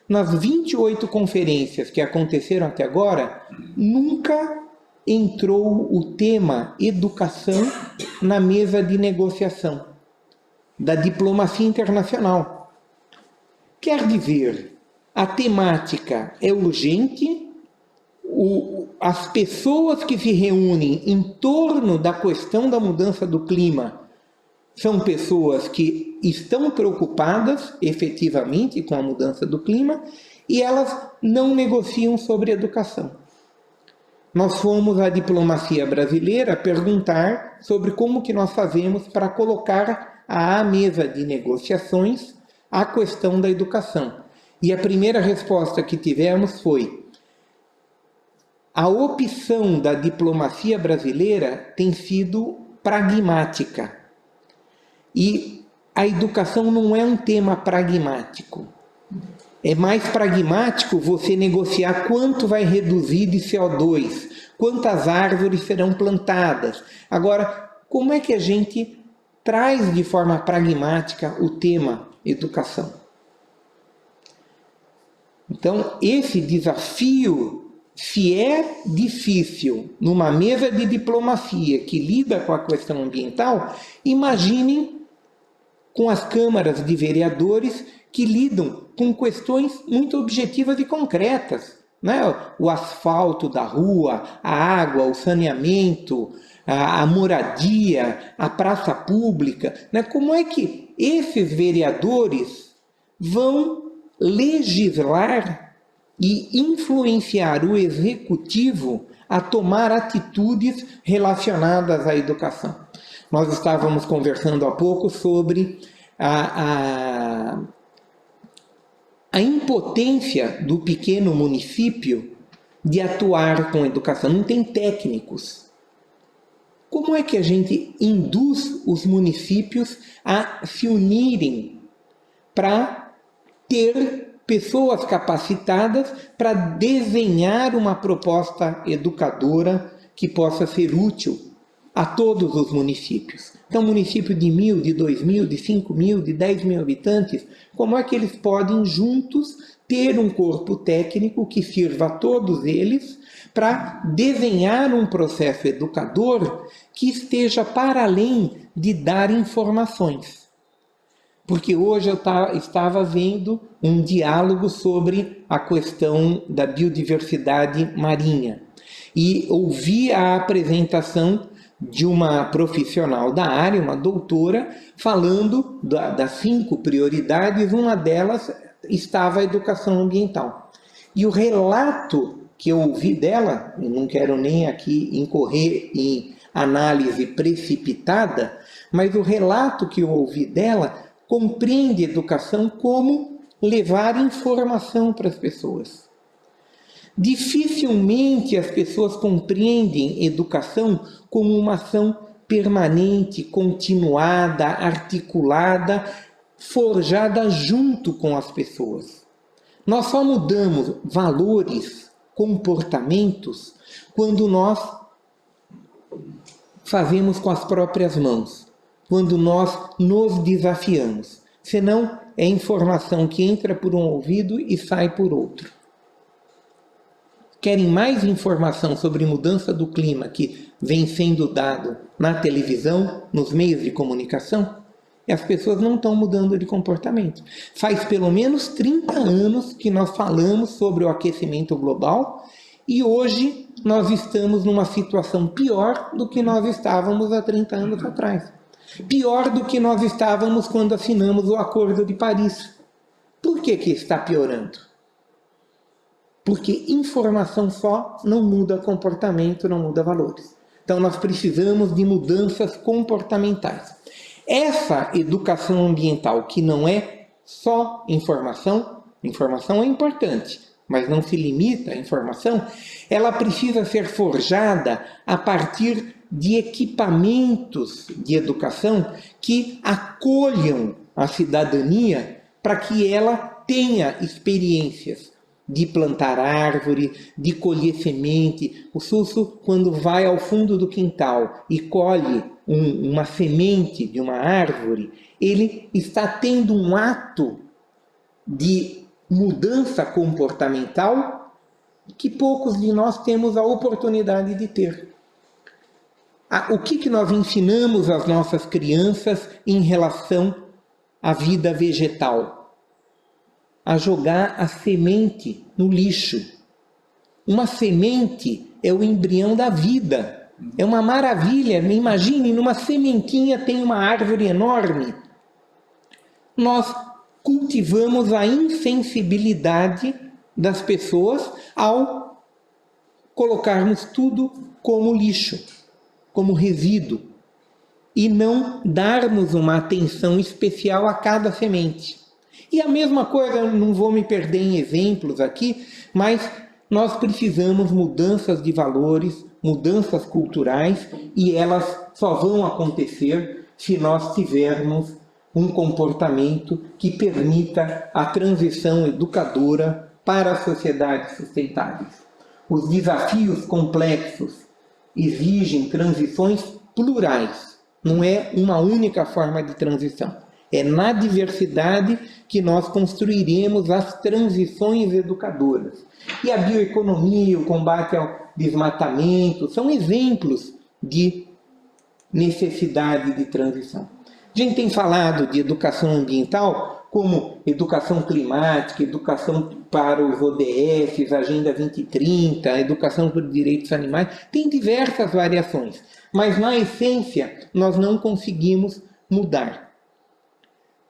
Nas 28 conferências que aconteceram até agora, nunca entrou o tema educação na mesa de negociação da diplomacia internacional. Quer dizer, a temática é urgente, as pessoas que se reúnem em torno da questão da mudança do clima são pessoas que estão preocupadas efetivamente com a mudança do clima e elas não negociam sobre educação. Nós fomos à diplomacia brasileira perguntar sobre como que nós fazemos para colocar à mesa de negociações a questão da educação. E a primeira resposta que tivemos foi: a opção da diplomacia brasileira tem sido pragmática. E a educação não é um tema pragmático. É mais pragmático você negociar quanto vai reduzir de CO2, quantas árvores serão plantadas. Agora, como é que a gente traz de forma pragmática o tema educação? Então, esse desafio, se é difícil numa mesa de diplomacia que lida com a questão ambiental, imaginem com as câmaras de vereadores que lidam com questões muito objetivas e concretas, né? O asfalto da rua, a água, o saneamento, a moradia, a praça pública, né? Como é que esses vereadores vão legislar e influenciar o executivo a tomar atitudes relacionadas à educação? Nós estávamos conversando há pouco sobre a impotência do pequeno município de atuar com educação. Não tem técnicos. Como é que a gente induz os municípios a se unirem para ter pessoas capacitadas para desenhar uma proposta educadora que possa ser útil a todos os municípios? Então, município de 1.000, de 2.000, de 5.000, de 10.000 habitantes, como é que eles podem juntos ter um corpo técnico que sirva a todos eles para desenhar um processo educador que esteja para além de dar informações? Porque hoje eu estava vendo um diálogo sobre a questão da biodiversidade marinha e ouvi a apresentação de uma profissional da área, uma doutora, falando das 5 prioridades. Uma delas estava a educação ambiental. E o relato que eu ouvi dela, eu não quero nem aqui incorrer em análise precipitada, mas o relato que eu ouvi dela compreende educação como levar informação para as pessoas. Dificilmente as pessoas compreendem educação como uma ação permanente, continuada, articulada, forjada junto com as pessoas. Nós só mudamos valores, comportamentos, quando nós fazemos com as próprias mãos, quando nós nos desafiamos. Senão, é informação que entra por um ouvido e sai por outro. Querem mais informação sobre mudança do clima que vem sendo dado na televisão, nos meios de comunicação? E as pessoas não estão mudando de comportamento. Faz pelo menos 30 anos que nós falamos sobre o aquecimento global e hoje nós estamos numa situação pior do que nós estávamos há 30 anos atrás. Pior do que nós estávamos quando assinamos o Acordo de Paris. Por que está piorando? Porque informação só não muda comportamento, não muda valores. Então nós precisamos de mudanças comportamentais. Essa educação ambiental, que não é só informação, informação é importante, mas não se limita à informação, ela precisa ser forjada a partir de equipamentos de educação que acolham a cidadania para que ela tenha experiências de plantar árvore, de colher semente. O Susso, quando vai ao fundo do quintal e colhe uma semente de uma árvore, ele está tendo um ato de mudança comportamental que poucos de nós temos a oportunidade de ter. O que nós ensinamos às nossas crianças em relação à vida vegetal? A jogar a semente no lixo. Uma semente é o embrião da vida. É uma maravilha. Imagine, numa sementinha tem uma árvore enorme. Nós cultivamos a insensibilidade das pessoas ao colocarmos tudo como lixo, como resíduo, e não darmos uma atenção especial a cada semente. E a mesma coisa, eu não vou me perder em exemplos aqui, mas nós precisamos mudanças de valores, mudanças culturais, e elas só vão acontecer se nós tivermos um comportamento que permita a transição educadora para as sociedades sustentáveis. Os desafios complexos exigem transições plurais, não é uma única forma de transição. É na diversidade que nós construiremos as transições educadoras. E a bioeconomia, o combate ao desmatamento, são exemplos de necessidade de transição. A gente tem falado de educação ambiental como educação climática, educação para os ODS, Agenda 2030, educação por direitos animais, tem diversas variações, mas na essência nós não conseguimos mudar.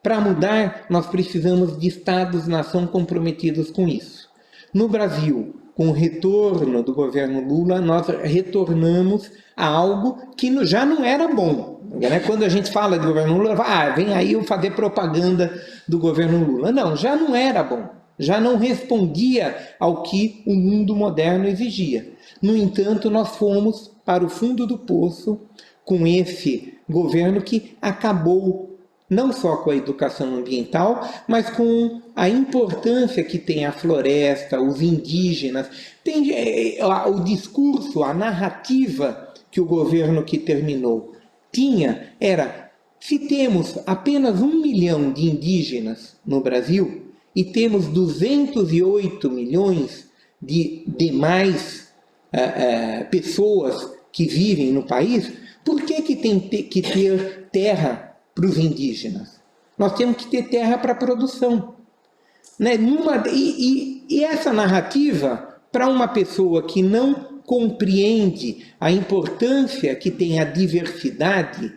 Para mudar, nós precisamos de Estados-nação comprometidos com isso. No Brasil, com o retorno do governo Lula, nós retornamos a algo que já não era bom. Quando a gente fala de governo Lula, vem aí eu fazer propaganda do governo Lula. Não, já não era bom. Já não respondia ao que o mundo moderno exigia. No entanto, nós fomos para o fundo do poço com esse governo que acabou não só com a educação ambiental, mas com a importância que tem a floresta, os indígenas. Tem o discurso, a narrativa que o governo que terminou tinha era: se temos apenas 1 milhão de indígenas no Brasil e temos 208 milhões de demais pessoas que vivem no país, por que tem que ter terra para os indígenas? Nós temos que ter terra para produção. Né? E essa narrativa, para uma pessoa que não compreende a importância que tem a diversidade,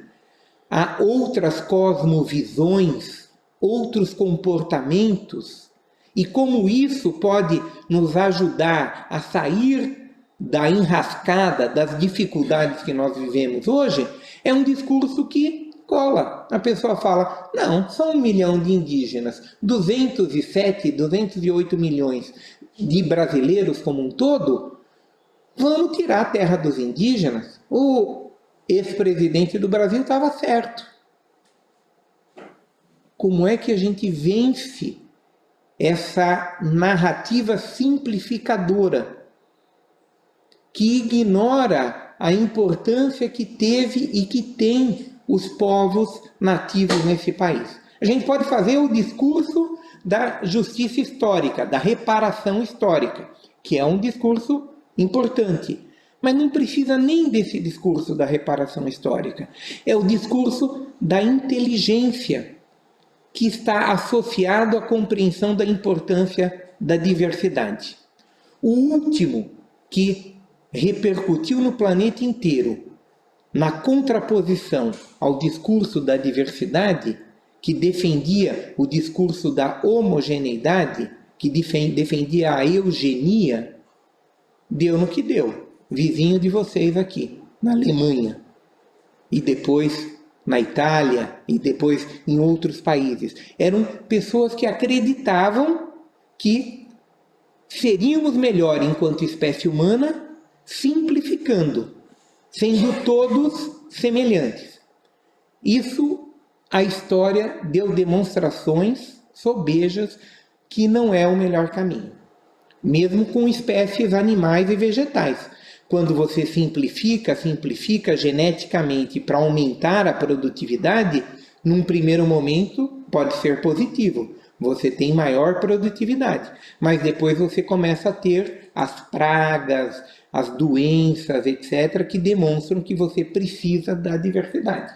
há outras cosmovisões, outros comportamentos, e como isso pode nos ajudar a sair da enrascada, das dificuldades que nós vivemos hoje, é um discurso que cola. A pessoa fala: não, são 1 milhão de indígenas, 208 milhões de brasileiros como um todo, vamos tirar a terra dos indígenas? O ex-presidente do Brasil estava certo. Como é que a gente vence essa narrativa simplificadora que ignora a importância que teve e que tem os povos nativos nesse país? A gente pode fazer o discurso da justiça histórica, da reparação histórica, que é um discurso importante, mas não precisa nem desse discurso da reparação histórica. É o discurso da inteligência, que está associado à compreensão da importância da diversidade. O último que repercutiu no planeta inteiro, na contraposição ao discurso da diversidade, que defendia o discurso da homogeneidade, que defendia a eugenia, deu no que deu. Vizinho de vocês aqui, na Alemanha, e depois na Itália, e depois em outros países. Eram pessoas que acreditavam que seríamos melhor enquanto espécie humana, simplificando, sendo todos semelhantes. Isso, a história deu demonstrações sobejas que não é o melhor caminho. Mesmo com espécies animais e vegetais. Quando você simplifica geneticamente para aumentar a produtividade, num primeiro momento pode ser positivo. Você tem maior produtividade, mas depois você começa a ter as pragas, as doenças, etc., que demonstram que você precisa da diversidade.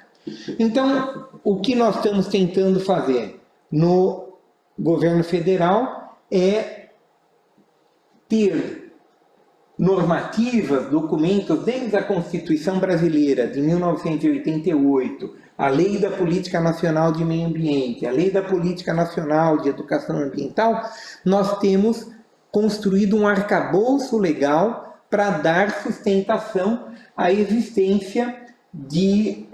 Então, o que nós estamos tentando fazer no governo federal é ter normativas, documentos, desde a Constituição Brasileira de 1988, a Lei da Política Nacional de Meio Ambiente, a Lei da Política Nacional de Educação Ambiental, nós temos construído um arcabouço legal para dar sustentação à existência de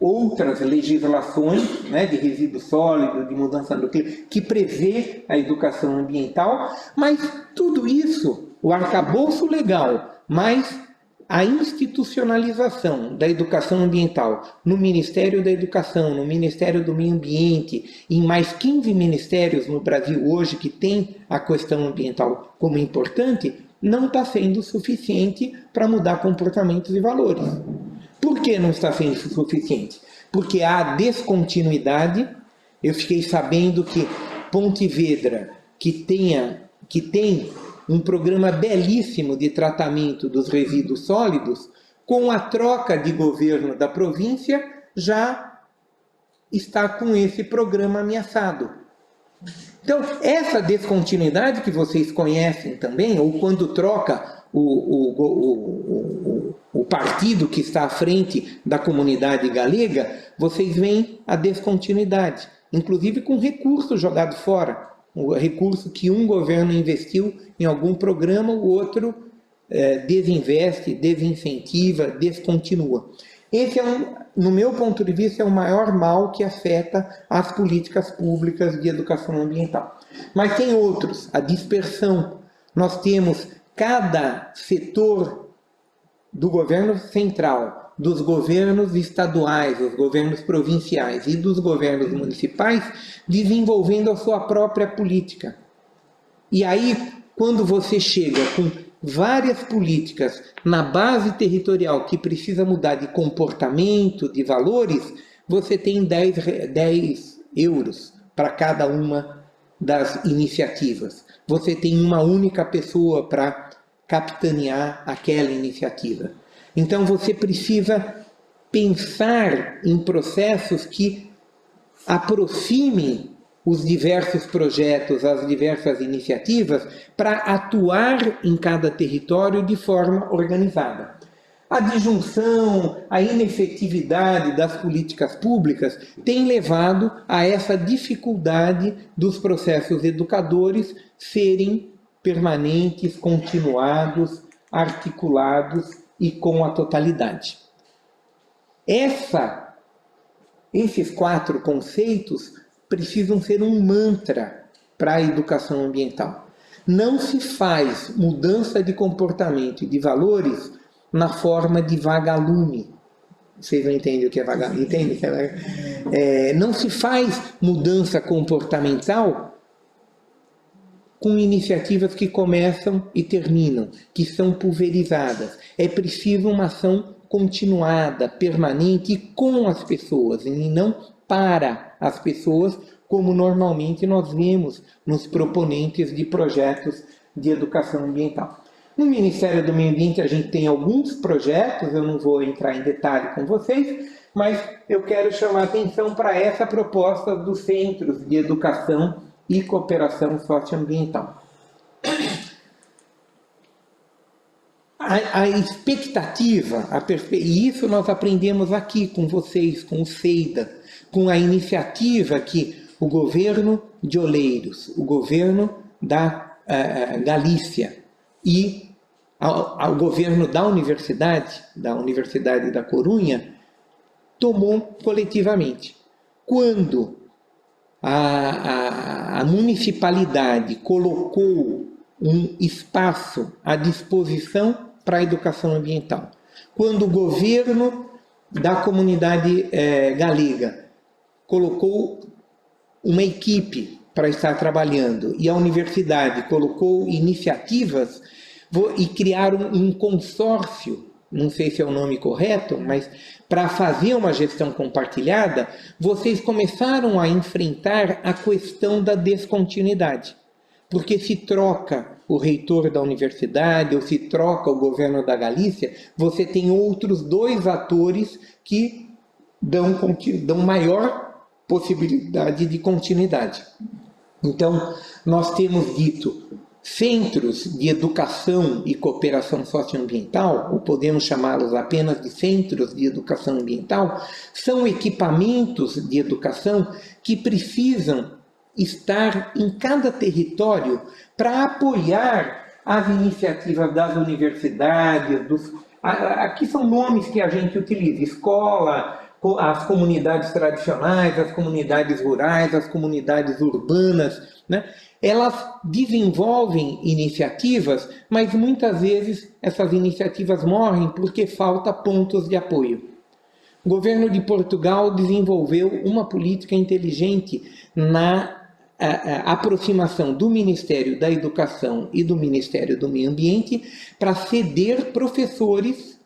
outras legislações, né, de resíduo sólido, de mudança do clima, que prevê a educação ambiental, mas tudo isso, o arcabouço legal, mais a institucionalização da educação ambiental no Ministério da Educação, no Ministério do Meio Ambiente, em mais 15 ministérios no Brasil hoje que tem a questão ambiental como importante, não está sendo suficiente para mudar comportamentos e valores. Por que não está sendo suficiente? Porque há descontinuidade. Eu fiquei sabendo que Pontevedra, que tem um programa belíssimo de tratamento dos resíduos sólidos, com a troca de governo da província, já está com esse programa ameaçado. Então, essa descontinuidade que vocês conhecem também, ou quando troca o partido que está à frente da comunidade galega, vocês veem a descontinuidade, inclusive com recurso jogado fora. O recurso que um governo investiu em algum programa, o outro desinveste, desincentiva, descontinua. Esse, no meu ponto de vista, é o maior mal que afeta as políticas públicas de educação ambiental. Mas tem outros, a dispersão. Nós temos cada setor do governo central, dos governos estaduais, dos governos provinciais e dos governos municipais desenvolvendo a sua própria política. E aí, quando você chega com várias políticas na base territorial que precisa mudar de comportamento, de valores, você tem 10 euros para cada uma das iniciativas. Você tem uma única pessoa para capitanear aquela iniciativa. Então você precisa pensar em processos que aproximem os diversos projetos, as diversas iniciativas, para atuar em cada território de forma organizada. A disjunção, a inefetividade das políticas públicas tem levado a essa dificuldade dos processos educadores serem permanentes, continuados, articulados e com a totalidade. Esses 4 conceitos precisam ser um mantra para a educação ambiental. Não se faz mudança de comportamento e de valores na forma de vagalume. Vocês não entendem o que é vagalume? Entendem o que é vagalume? Não se faz mudança comportamental com iniciativas que começam e terminam, que são pulverizadas. É preciso uma ação continuada, permanente, com as pessoas, e não para as pessoas, como normalmente nós vemos nos proponentes de projetos de educação ambiental. No Ministério do Meio Ambiente a gente tem alguns projetos, eu não vou entrar em detalhe com vocês, mas eu quero chamar a atenção para essa proposta dos Centros de Educação e Cooperação Socioambiental. A expectativa, e isso nós aprendemos aqui com vocês, com o CEIDA, com a iniciativa que o governo de Oleiros, o governo da Galícia e ao governo da Universidade da Corunha, tomou coletivamente. Quando a municipalidade colocou um espaço à disposição para a educação ambiental, quando o governo da comunidade galega colocou uma equipe para estar trabalhando e a universidade colocou iniciativas e criaram um consórcio, não sei se é o nome correto, mas para fazer uma gestão compartilhada, vocês começaram a enfrentar a questão da descontinuidade. Porque se troca o reitor da universidade ou se troca o governo da Galícia, você tem outros 2 atores que dão maior possibilidade de continuidade. Então, nós temos dito centros de educação e cooperação socioambiental, ou podemos chamá-los apenas de centros de educação ambiental, são equipamentos de educação que precisam estar em cada território para apoiar as iniciativas das universidades, aqui são nomes que a gente utiliza, escola, as comunidades tradicionais, as comunidades rurais, as comunidades urbanas, né? Elas desenvolvem iniciativas, mas muitas vezes essas iniciativas morrem porque falta pontos de apoio. O governo de Portugal desenvolveu uma política inteligente na aproximação do Ministério da Educação e do Ministério do Meio Ambiente para ceder professores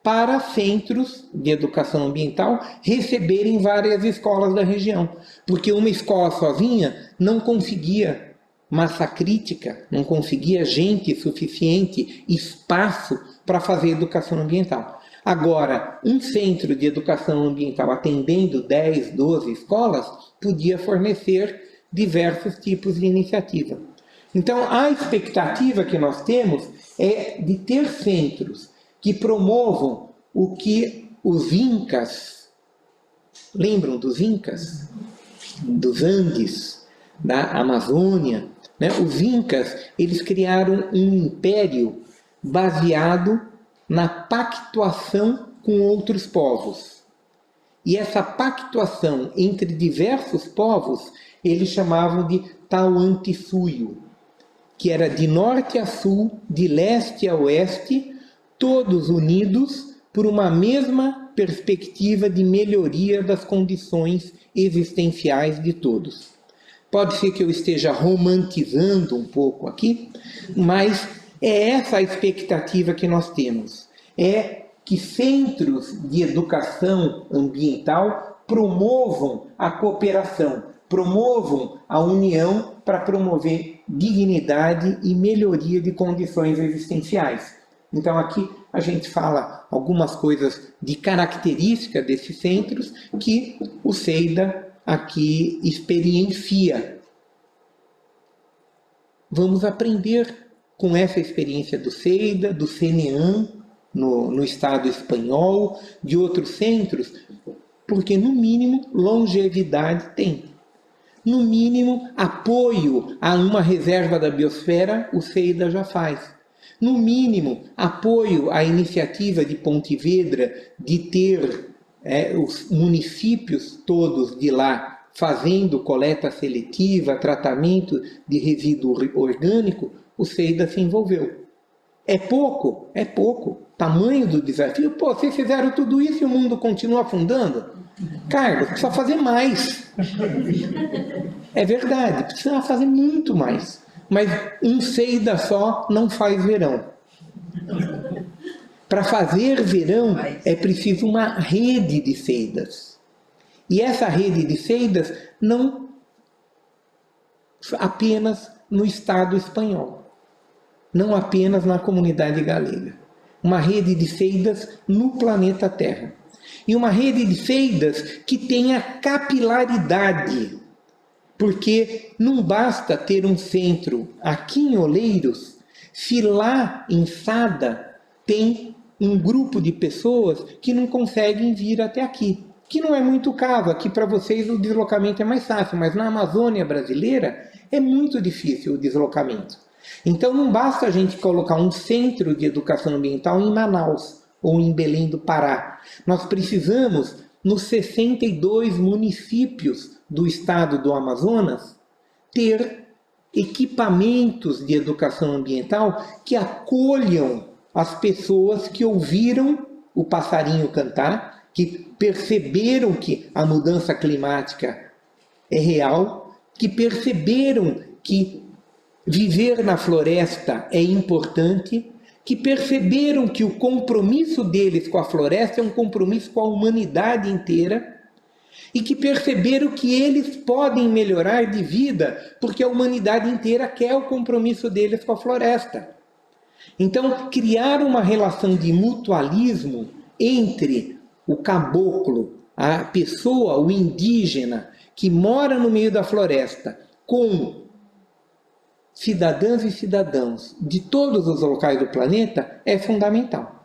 para centros de educação ambiental receberem várias escolas da região, porque uma escola sozinha não conseguia massa crítica, não conseguia gente suficiente, espaço para fazer educação ambiental. Agora, um centro de educação ambiental atendendo 10, 12 escolas podia fornecer diversos tipos de iniciativa. Então, a expectativa que nós temos é de ter centros que promovam o que os Incas, lembram dos Incas? Dos Andes, da Amazônia, né? Os Incas, eles criaram um império baseado na pactuação com outros povos. E essa pactuação entre diversos povos, eles chamavam de Tahuantinsuyo, que era de norte a sul, de leste a oeste, todos unidos por uma mesma perspectiva de melhoria das condições existenciais de todos. Pode ser que eu esteja romantizando um pouco aqui, mas é essa a expectativa que nós temos. É que centros de educação ambiental promovam a cooperação, promovam a união para promover dignidade e melhoria de condições existenciais. Então aqui a gente fala algumas coisas de característica desses centros que o CEIDA aqui experiencia. Vamos aprender com essa experiência do CEIDA, do CNEAM, no Estado espanhol, de outros centros, porque no mínimo longevidade tem. No mínimo apoio a uma reserva da biosfera, o CEIDA já faz. No mínimo apoio à iniciativa de Pontevedra de ter os municípios todos de lá fazendo coleta seletiva, tratamento de resíduo orgânico, o CEIDA se envolveu. É pouco? É pouco. Tamanho do desafio? Pô, vocês fizeram tudo isso e o mundo continua afundando? Carlos, precisa fazer mais. É verdade, precisa fazer muito mais. Mas um CEIDA só não faz verão. Para fazer verão é preciso uma rede de CEIDAs. E essa rede de CEIDAs não apenas no Estado espanhol, não apenas na comunidade galega. Uma rede de CEIDAs no planeta Terra. E uma rede de CEIDAs que tenha capilaridade, porque não basta ter um centro aqui em Oleiros, se lá em Sada tem um grupo de pessoas que não conseguem vir até aqui. Que não é muito o caso, aqui para vocês o deslocamento é mais fácil, mas na Amazônia brasileira é muito difícil o deslocamento. Então não basta a gente colocar um centro de educação ambiental em Manaus ou em Belém do Pará. Nós precisamos, nos 62 municípios do estado do Amazonas, ter equipamentos de educação ambiental que acolham as pessoas que ouviram o passarinho cantar, que perceberam que a mudança climática é real, que perceberam que viver na floresta é importante, que perceberam que o compromisso deles com a floresta é um compromisso com a humanidade inteira, e que perceberam que eles podem melhorar de vida, porque a humanidade inteira quer o compromisso deles com a floresta. Então, criar uma relação de mutualismo entre o caboclo, a pessoa, o indígena, que mora no meio da floresta, com cidadãs e cidadãos de todos os locais do planeta, é fundamental.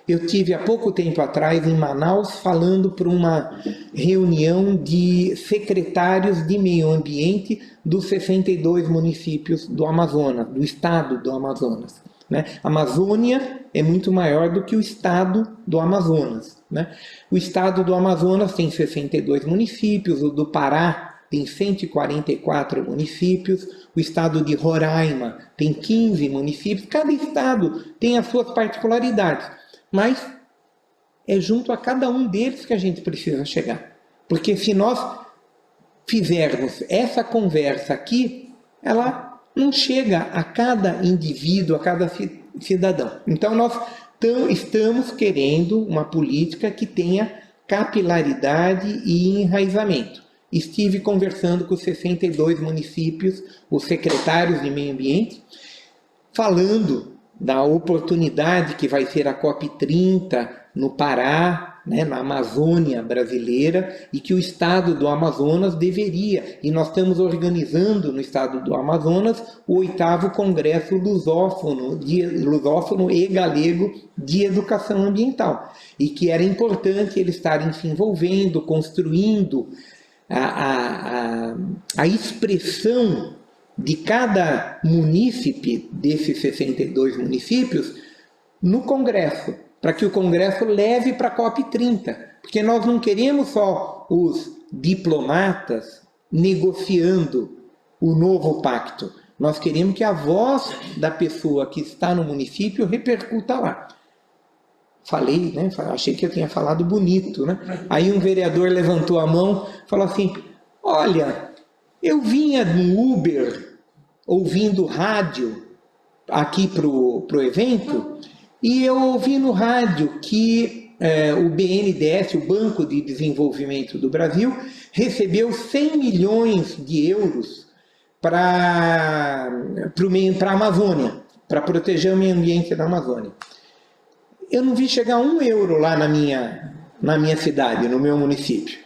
Eu tive há pouco tempo atrás em Manaus falando para uma reunião de secretários de meio ambiente dos 62 municípios do Amazonas, do estado do Amazonas. né? A Amazônia é muito maior do que o estado do Amazonas, né? O estado do Amazonas tem 62 municípios, o do Pará tem 144 municípios, o estado de Roraima tem 15 municípios, cada estado tem as suas particularidades, mas é junto a cada um deles que a gente precisa chegar. Porque se nós fizermos essa conversa aqui, ela não chega a cada indivíduo, a cada cidadão. Então nós estamos querendo uma política que tenha capilaridade e enraizamento. Estive conversando com os 62 municípios, os secretários de meio ambiente, falando da oportunidade que vai ser a COP30 no Pará, né, na Amazônia brasileira, e que o estado do Amazonas deveria, e nós estamos organizando no estado do Amazonas o 8º Congresso Lusófono e Galego de Educação Ambiental, e que era importante eles estarem se envolvendo, construindo a expressão de cada munícipe desses 62 municípios no Congresso, para que o Congresso leve para a COP30, porque nós não queremos só os diplomatas negociando o novo pacto, nós queremos que a voz da pessoa que está no município repercuta lá. Falei, né? Achei que eu tinha falado bonito, né? Aí um vereador levantou a mão, falou assim: olha, eu vinha no Uber ouvindo rádio aqui pro evento, e eu ouvi no rádio que o BNDES, o Banco de Desenvolvimento do Brasil, recebeu 100 milhões de euros para a Amazônia, para proteger o meio ambiente da Amazônia. Eu não vi chegar €1 lá na minha cidade, no meu município.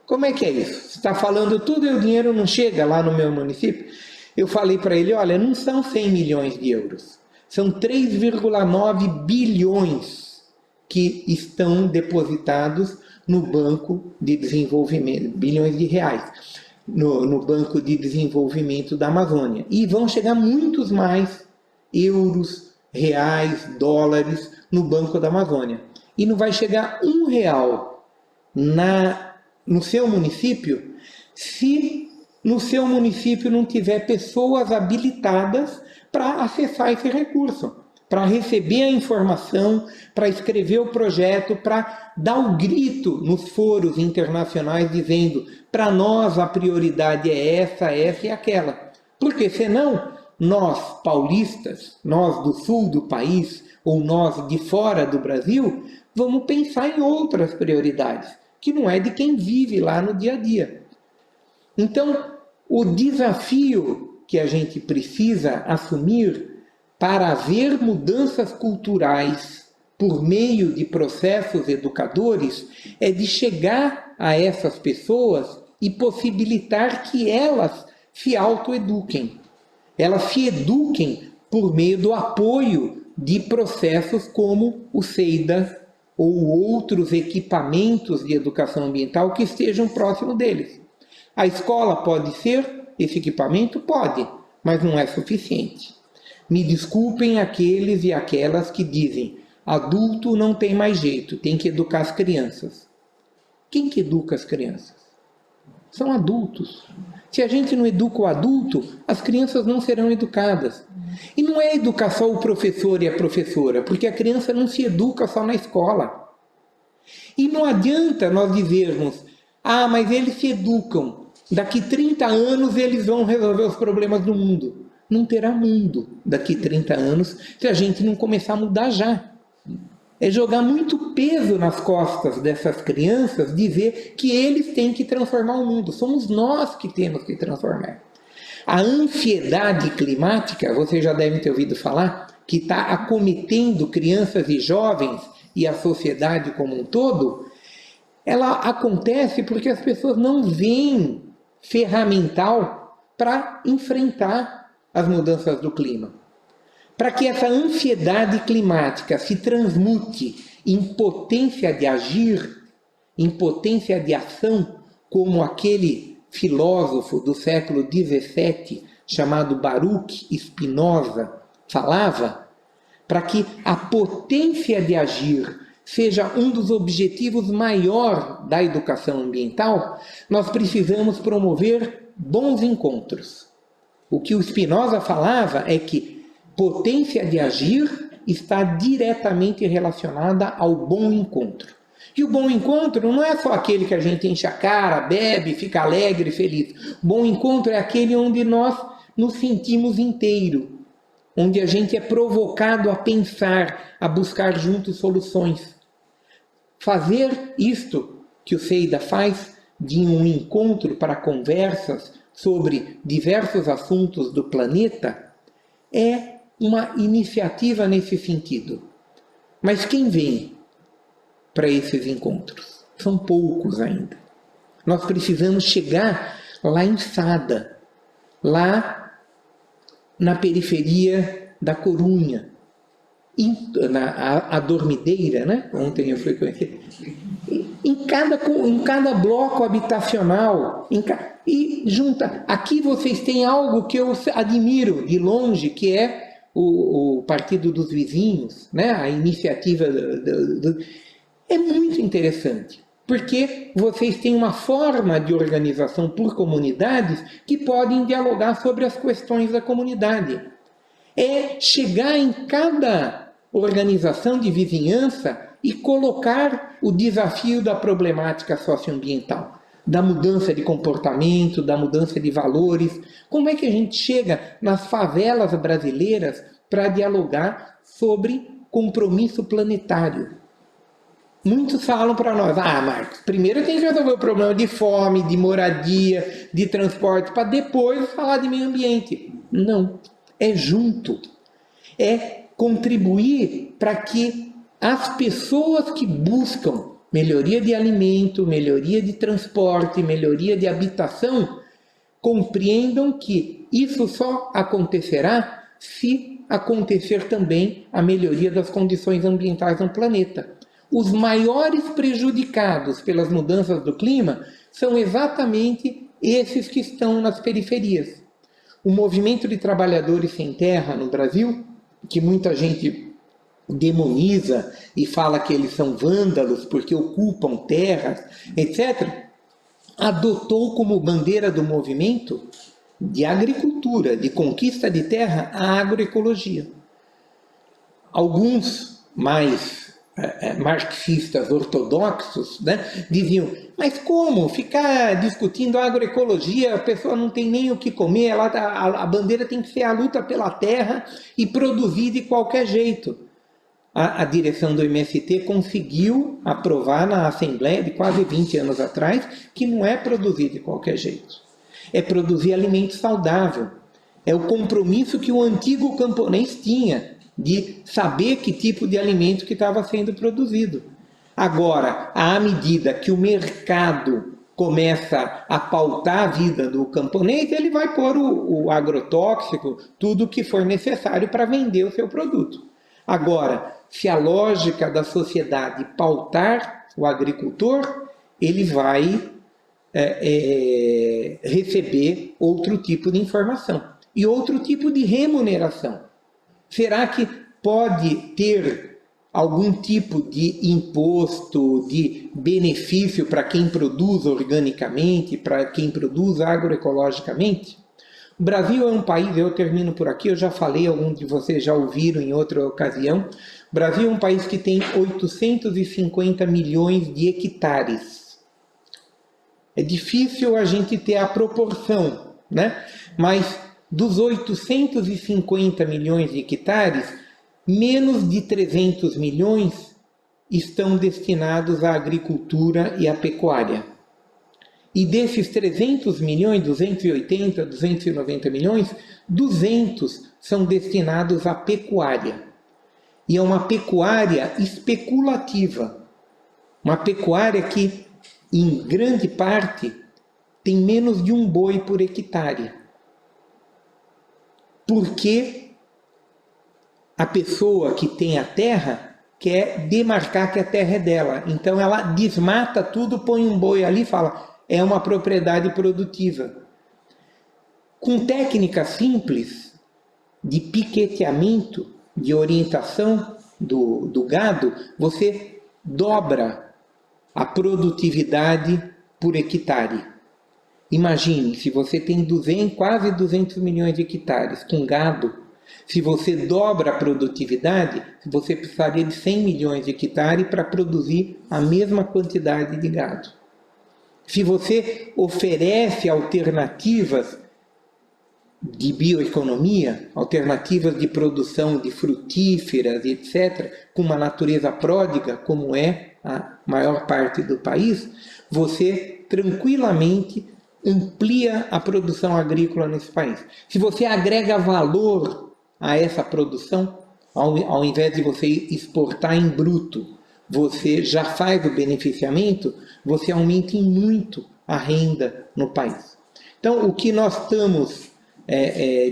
Como é que é isso? Você está falando tudo e o dinheiro não chega lá no meu município? Eu falei para ele, olha, não são 100 milhões de euros, são 3,9 bilhões que estão depositados no Banco de Desenvolvimento, bilhões de reais, no Banco de Desenvolvimento da Amazônia. E vão chegar muitos mais euros, reais, dólares no Banco da Amazônia. E não vai chegar R$1 no seu município se no seu município não tiver pessoas habilitadas para acessar esse recurso, para receber a informação, para escrever o projeto, para dar o grito nos foros internacionais dizendo para nós a prioridade é essa e aquela. Porque senão nós paulistas, nós do sul do país ou nós de fora do Brasil, vamos pensar em outras prioridades, que não é de quem vive lá no dia a dia. Então, o desafio que a gente precisa assumir para haver mudanças culturais por meio de processos educadores é de chegar a essas pessoas e possibilitar que elas se autoeduquem. Elas se eduquem por meio do apoio de processos como o SEIDA ou outros equipamentos de educação ambiental que estejam próximos deles. A escola pode ser esse equipamento? Pode, mas não é suficiente. Me desculpem aqueles e aquelas que dizem adulto não tem mais jeito, tem que educar as crianças. Quem que educa as crianças? São adultos. Se a gente não educa o adulto, as crianças não serão educadas. E não é educar só o professor e a professora, porque a criança não se educa só na escola. E não adianta nós dizermos, mas eles se educam, daqui 30 anos eles vão resolver os problemas do mundo. Não terá mundo daqui 30 anos se a gente não começar a mudar já. É jogar muito peso nas costas dessas crianças, dizer que eles têm que transformar o mundo. Somos nós que temos que transformar. A ansiedade climática, vocês já devem ter ouvido falar, que está acometendo crianças e jovens e a sociedade como um todo, ela acontece porque as pessoas não veem ferramental para enfrentar as mudanças do clima. Para que essa ansiedade climática se transmute em potência de agir, em potência de ação, como aquele filósofo do século XVII, chamado Baruch Spinoza, falava, para que a potência de agir seja um dos objetivos maior da educação ambiental, nós precisamos promover bons encontros. O que o Spinoza falava é que potência de agir está diretamente relacionada ao bom encontro. E o bom encontro não é só aquele que a gente enche a cara, bebe, fica alegre, feliz. O bom encontro é aquele onde nós nos sentimos inteiro, onde a gente é provocado a pensar, a buscar juntos soluções. Fazer isto que o Seida faz, de um encontro para conversas sobre diversos assuntos do planeta, é uma iniciativa nesse sentido. Mas quem vem para esses encontros? São poucos ainda. Nós precisamos chegar lá em Sada, lá na periferia da Corunha, a Dormideira, né? Ontem eu fui conhecer. Em cada bloco habitacional, e junta. Aqui vocês têm algo que eu admiro de longe, que é o Partido dos Vizinhos, né? A iniciativa é muito interessante, porque vocês têm uma forma de organização por comunidades que podem dialogar sobre as questões da comunidade. É chegar em cada organização de vizinhança e colocar o desafio da problemática socioambiental, da mudança de comportamento, da mudança de valores. Como é que a gente chega nas favelas brasileiras para dialogar sobre compromisso planetário? Muitos falam para nós, Marcos, primeiro tem que resolver o problema de fome, de moradia, de transporte, para depois falar de meio ambiente. Não, é junto. É contribuir para que as pessoas que buscam melhoria de alimento, melhoria de transporte, melhoria de habitação, compreendam que isso só acontecerá se acontecer também a melhoria das condições ambientais no planeta. Os maiores prejudicados pelas mudanças do clima são exatamente esses que estão nas periferias. O movimento de trabalhadores sem terra no Brasil, que muita gente demoniza e fala que eles são vândalos porque ocupam terras, etc., adotou como bandeira do movimento de agricultura, de conquista de terra, a agroecologia. Alguns mais marxistas ortodoxos, né, diziam, mas como ficar discutindo agroecologia, a pessoa não tem nem o que comer, a bandeira tem que ser a luta pela terra e produzir de qualquer jeito. A direção do MST conseguiu aprovar na Assembleia de quase 20 anos atrás que não é produzir de qualquer jeito, é produzir alimento saudável, é o compromisso que o antigo camponês tinha de saber que tipo de alimento que estava sendo produzido. Agora, à medida que o mercado começa a pautar a vida do camponês, ele vai pôr o agrotóxico, tudo que for necessário para vender o seu produto. Agora, se a lógica da sociedade pautar o agricultor, ele vai receber outro tipo de informação e outro tipo de remuneração. Será que pode ter algum tipo de imposto, de benefício para quem produz organicamente, para quem produz agroecologicamente? O Brasil é um país, eu termino por aqui, eu já falei, alguns de vocês já ouviram em outra ocasião, o Brasil é um país que tem 850 milhões de hectares. É difícil a gente ter a proporção, né? Mas dos 850 milhões de hectares, menos de 300 milhões estão destinados à agricultura e à pecuária. E desses 300 milhões, 280, 290 milhões, 200 são destinados à pecuária. E é uma pecuária especulativa. Uma pecuária que, em grande parte, tem menos de um boi por hectare. Porque a pessoa que tem a terra quer demarcar que a terra é dela. Então ela desmata tudo, põe um boi ali e fala, é uma propriedade produtiva. Com técnicas simples de piqueteamento, de orientação do gado, você dobra a produtividade por hectare. Imagine, se você tem quase 200 milhões de hectares com gado, se você dobra a produtividade, você precisaria de 100 milhões de hectares para produzir a mesma quantidade de gado. Se você oferece alternativas de bioeconomia, alternativas de produção de frutíferas, etc., com uma natureza pródiga, como é a maior parte do país, você tranquilamente amplia a produção agrícola nesse país. Se você agrega valor a essa produção, ao invés de você exportar em bruto, você já faz o beneficiamento, você aumenta em muito a renda no país. Então, o que nós estamos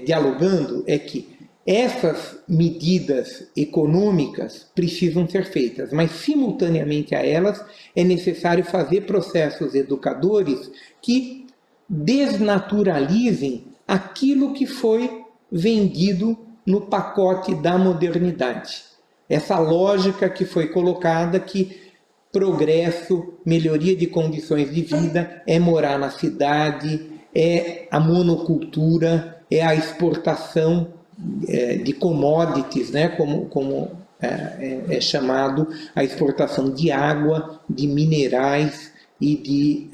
dialogando é que essas medidas econômicas precisam ser feitas, mas simultaneamente a elas é necessário fazer processos educadores que desnaturalizem aquilo que foi vendido no pacote da modernidade. Essa lógica que foi colocada que progresso, melhoria de condições de vida é morar na cidade, é a monocultura, é a exportação de commodities, né, como é chamado, a exportação de água, de minerais e de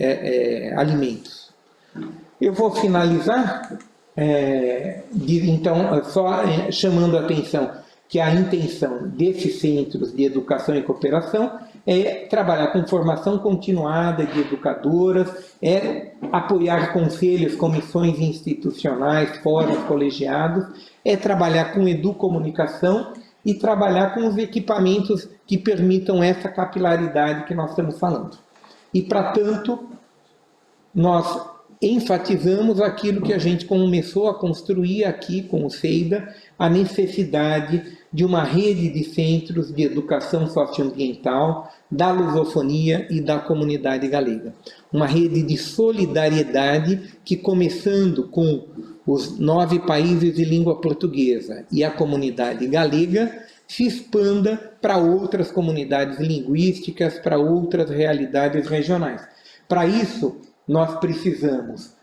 alimentos. Eu vou finalizar, então, só chamando a atenção que a intenção desses centros de educação e cooperação é trabalhar com formação continuada de educadoras, é apoiar conselhos, comissões institucionais, fóruns colegiados, é trabalhar com educomunicação e trabalhar com os equipamentos que permitam essa capilaridade que nós estamos falando. E, para tanto, nós enfatizamos aquilo que a gente começou a construir aqui com o CEIDA, a necessidade de uma rede de centros de educação socioambiental, da lusofonia e da comunidade galega. Uma rede de solidariedade que, começando com os 9 países de língua portuguesa e a comunidade galega, se expanda para outras comunidades linguísticas, para outras realidades regionais. Para isso, nós precisamos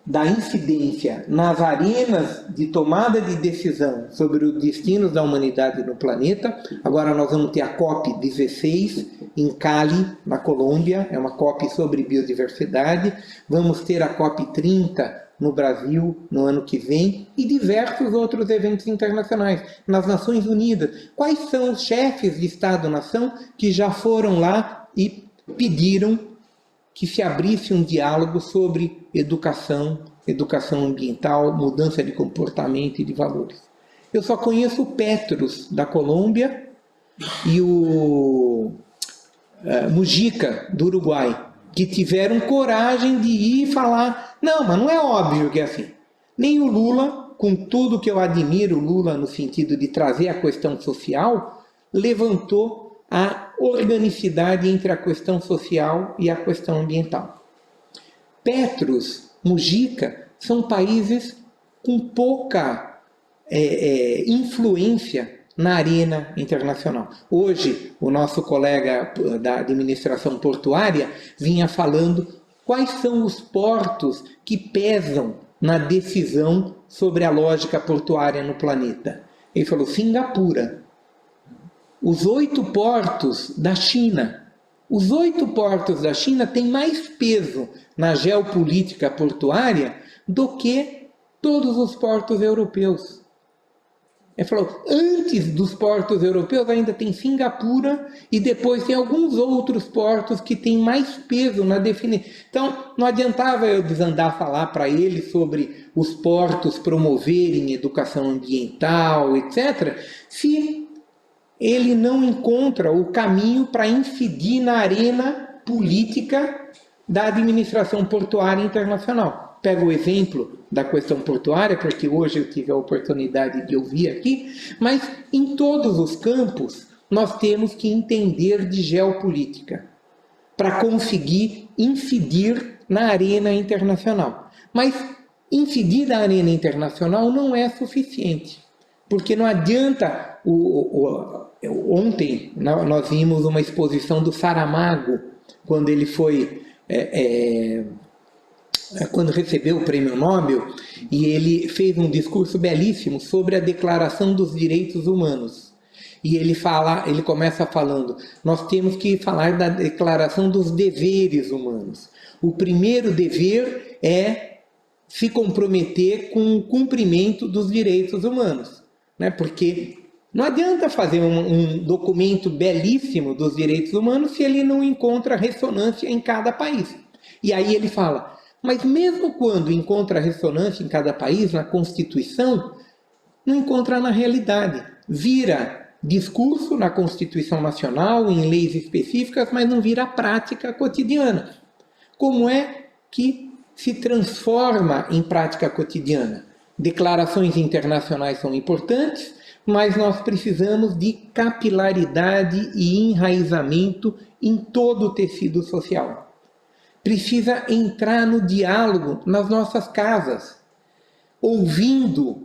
da incidência nas arenas de tomada de decisão sobre os destinos da humanidade no planeta. Agora nós vamos ter a COP16 em Cali, na Colômbia, é uma COP sobre biodiversidade. Vamos ter a COP30 no Brasil no ano que vem e diversos outros eventos internacionais, nas Nações Unidas. Quais são os chefes de Estado-nação que já foram lá e pediram que se abrisse um diálogo sobre educação ambiental, mudança de comportamento e de valores? Eu só conheço o Petrus, da Colômbia, e o Mujica, do Uruguai, que tiveram coragem de ir falar, não, mas não é óbvio que é assim. Nem o Lula, com tudo que eu admiro o Lula no sentido de trazer a questão social, levantou a organicidade entre a questão social e a questão ambiental. Petrus, Mujica, são países com pouca influência na arena internacional. Hoje, o nosso colega da administração portuária vinha falando quais são os portos que pesam na decisão sobre a lógica portuária no planeta. Ele falou Singapura. Os 8 portos da China. Os 8 portos da China têm mais peso na geopolítica portuária do que todos os portos europeus. Ele falou, antes dos portos europeus ainda tem Singapura e depois tem alguns outros portos que têm mais peso na definição. Então, não adiantava eu desandar falar para ele sobre os portos promoverem educação ambiental, etc., se ele não encontra o caminho para incidir na arena política da administração portuária internacional. Pego o exemplo da questão portuária, porque hoje eu tive a oportunidade de ouvir aqui, mas em todos os campos nós temos que entender de geopolítica para conseguir incidir na arena internacional. Mas incidir na arena internacional não é suficiente. Porque não adianta... Ontem nós vimos uma exposição do Saramago, quando ele foi... quando recebeu o Prêmio Nobel, e ele fez um discurso belíssimo sobre a Declaração dos Direitos Humanos. E ele começa falando, nós temos que falar da Declaração dos Deveres Humanos. O primeiro dever é se comprometer com o cumprimento dos direitos humanos, né? Porque não adianta fazer um documento belíssimo dos direitos humanos se ele não encontra ressonância em cada país. E aí ele fala, mas mesmo quando encontra ressonância em cada país, na Constituição, não encontra na realidade. Vira discurso na Constituição Nacional, em leis específicas, mas não vira prática cotidiana. Como é que se transforma em prática cotidiana? Declarações internacionais são importantes, mas nós precisamos de capilaridade e enraizamento em todo o tecido social. Precisa entrar no diálogo nas nossas casas, ouvindo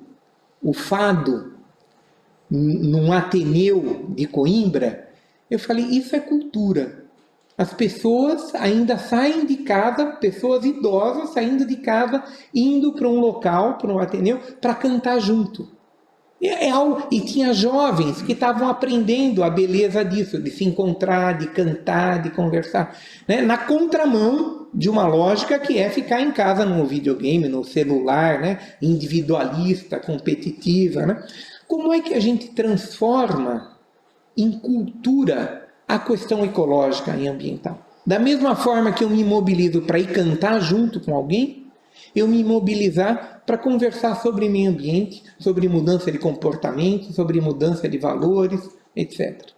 o fado num Ateneu de Coimbra. Eu falei, isso é cultura. As pessoas ainda saem de casa, pessoas idosas saindo de casa, indo para um local, para um Ateneu, para cantar junto. E tinha jovens que estavam aprendendo a beleza disso, de se encontrar, de cantar, de conversar, né? Na contramão de uma lógica que é ficar em casa no videogame, no celular, né? Individualista, competitiva, né? Como é que a gente transforma em cultura a questão ecológica e ambiental? Da mesma forma que eu me mobilizo para ir cantar junto com alguém, eu me mobilizar para conversar sobre meio ambiente, sobre mudança de comportamento, sobre mudança de valores, etc.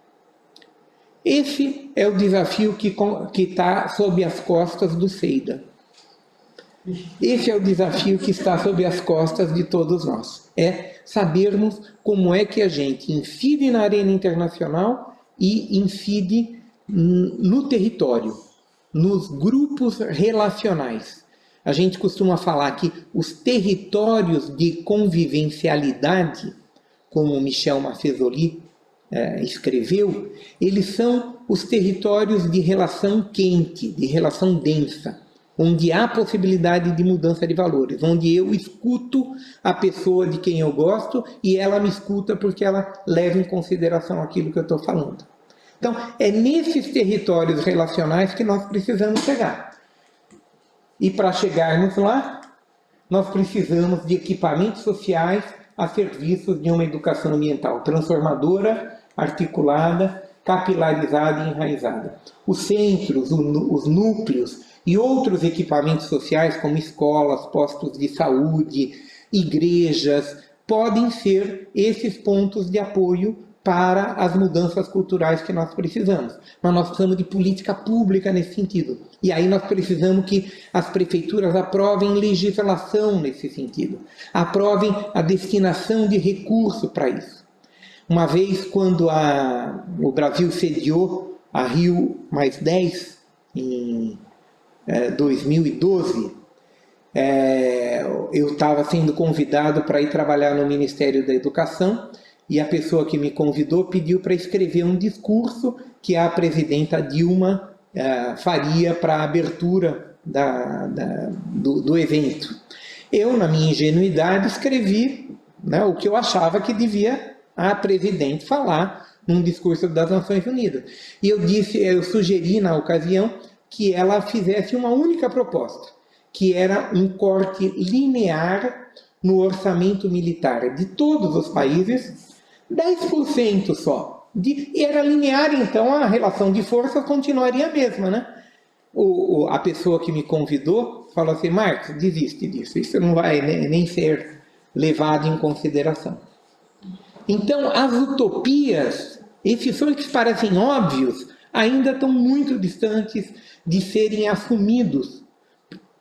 Esse é o desafio que está sob as costas do Seida. Esse é o desafio que está sob as costas de todos nós. É sabermos como é que a gente incide na arena internacional e incide no território, nos grupos relacionais. A gente costuma falar que os territórios de convivencialidade, como Michel Maffezoli escreveu, eles são os territórios de relação quente, de relação densa, onde há possibilidade de mudança de valores, onde eu escuto a pessoa de quem eu gosto e ela me escuta porque ela leva em consideração aquilo que eu estou falando. Então, é nesses territórios relacionais que nós precisamos chegar. E para chegarmos lá, nós precisamos de equipamentos sociais a serviço de uma educação ambiental transformadora, articulada, capilarizada e enraizada. Os centros, os núcleos e outros equipamentos sociais, como escolas, postos de saúde, igrejas, podem ser esses pontos de apoio para as mudanças culturais que nós precisamos. Mas nós precisamos de política pública nesse sentido. E aí nós precisamos que as prefeituras aprovem legislação nesse sentido. Aprovem a destinação de recursos para isso. Uma vez, quando o Brasil sediou a Rio+10, em 2012, eu estava sendo convidado para ir trabalhar no Ministério da Educação, e a pessoa que me convidou pediu para escrever um discurso que a presidenta Dilma faria para a abertura do evento. Eu, na minha ingenuidade, escrevi, né, o que eu achava que devia a presidente falar num discurso das Nações Unidas. E eu sugeri na ocasião que ela fizesse uma única proposta, que era um corte linear no orçamento militar de todos os países, 10% só. E era linear, então a relação de força continuaria a mesma, né? A pessoa que me convidou falou assim, Marcos, desiste disso, isso não vai nem ser levado em consideração. Então, as utopias, esses sonhos que parecem óbvios, ainda estão muito distantes de serem assumidos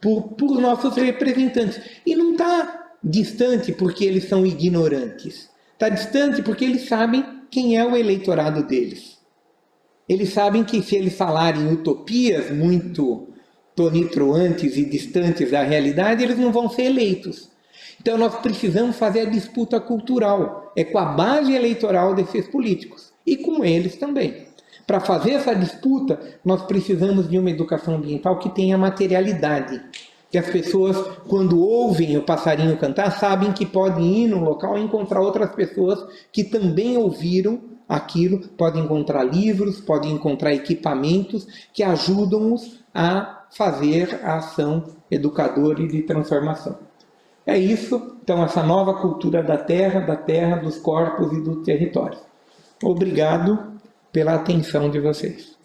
por nossos representantes. E não está distante porque eles são ignorantes. Está distante porque eles sabem quem é o eleitorado deles. Eles sabem que se eles falarem utopias muito tonitruantes e distantes da realidade, eles não vão ser eleitos. Então nós precisamos fazer a disputa cultural, com a base eleitoral desses políticos, e com eles também. Para fazer essa disputa, nós precisamos de uma educação ambiental que tenha materialidade. Que as pessoas, quando ouvem o passarinho cantar, sabem que podem ir no local e encontrar outras pessoas que também ouviram aquilo, podem encontrar livros, podem encontrar equipamentos que ajudam-os a fazer a ação educadora e de transformação. É isso, então, essa nova cultura da terra, dos corpos e do território. Obrigado pela atenção de vocês.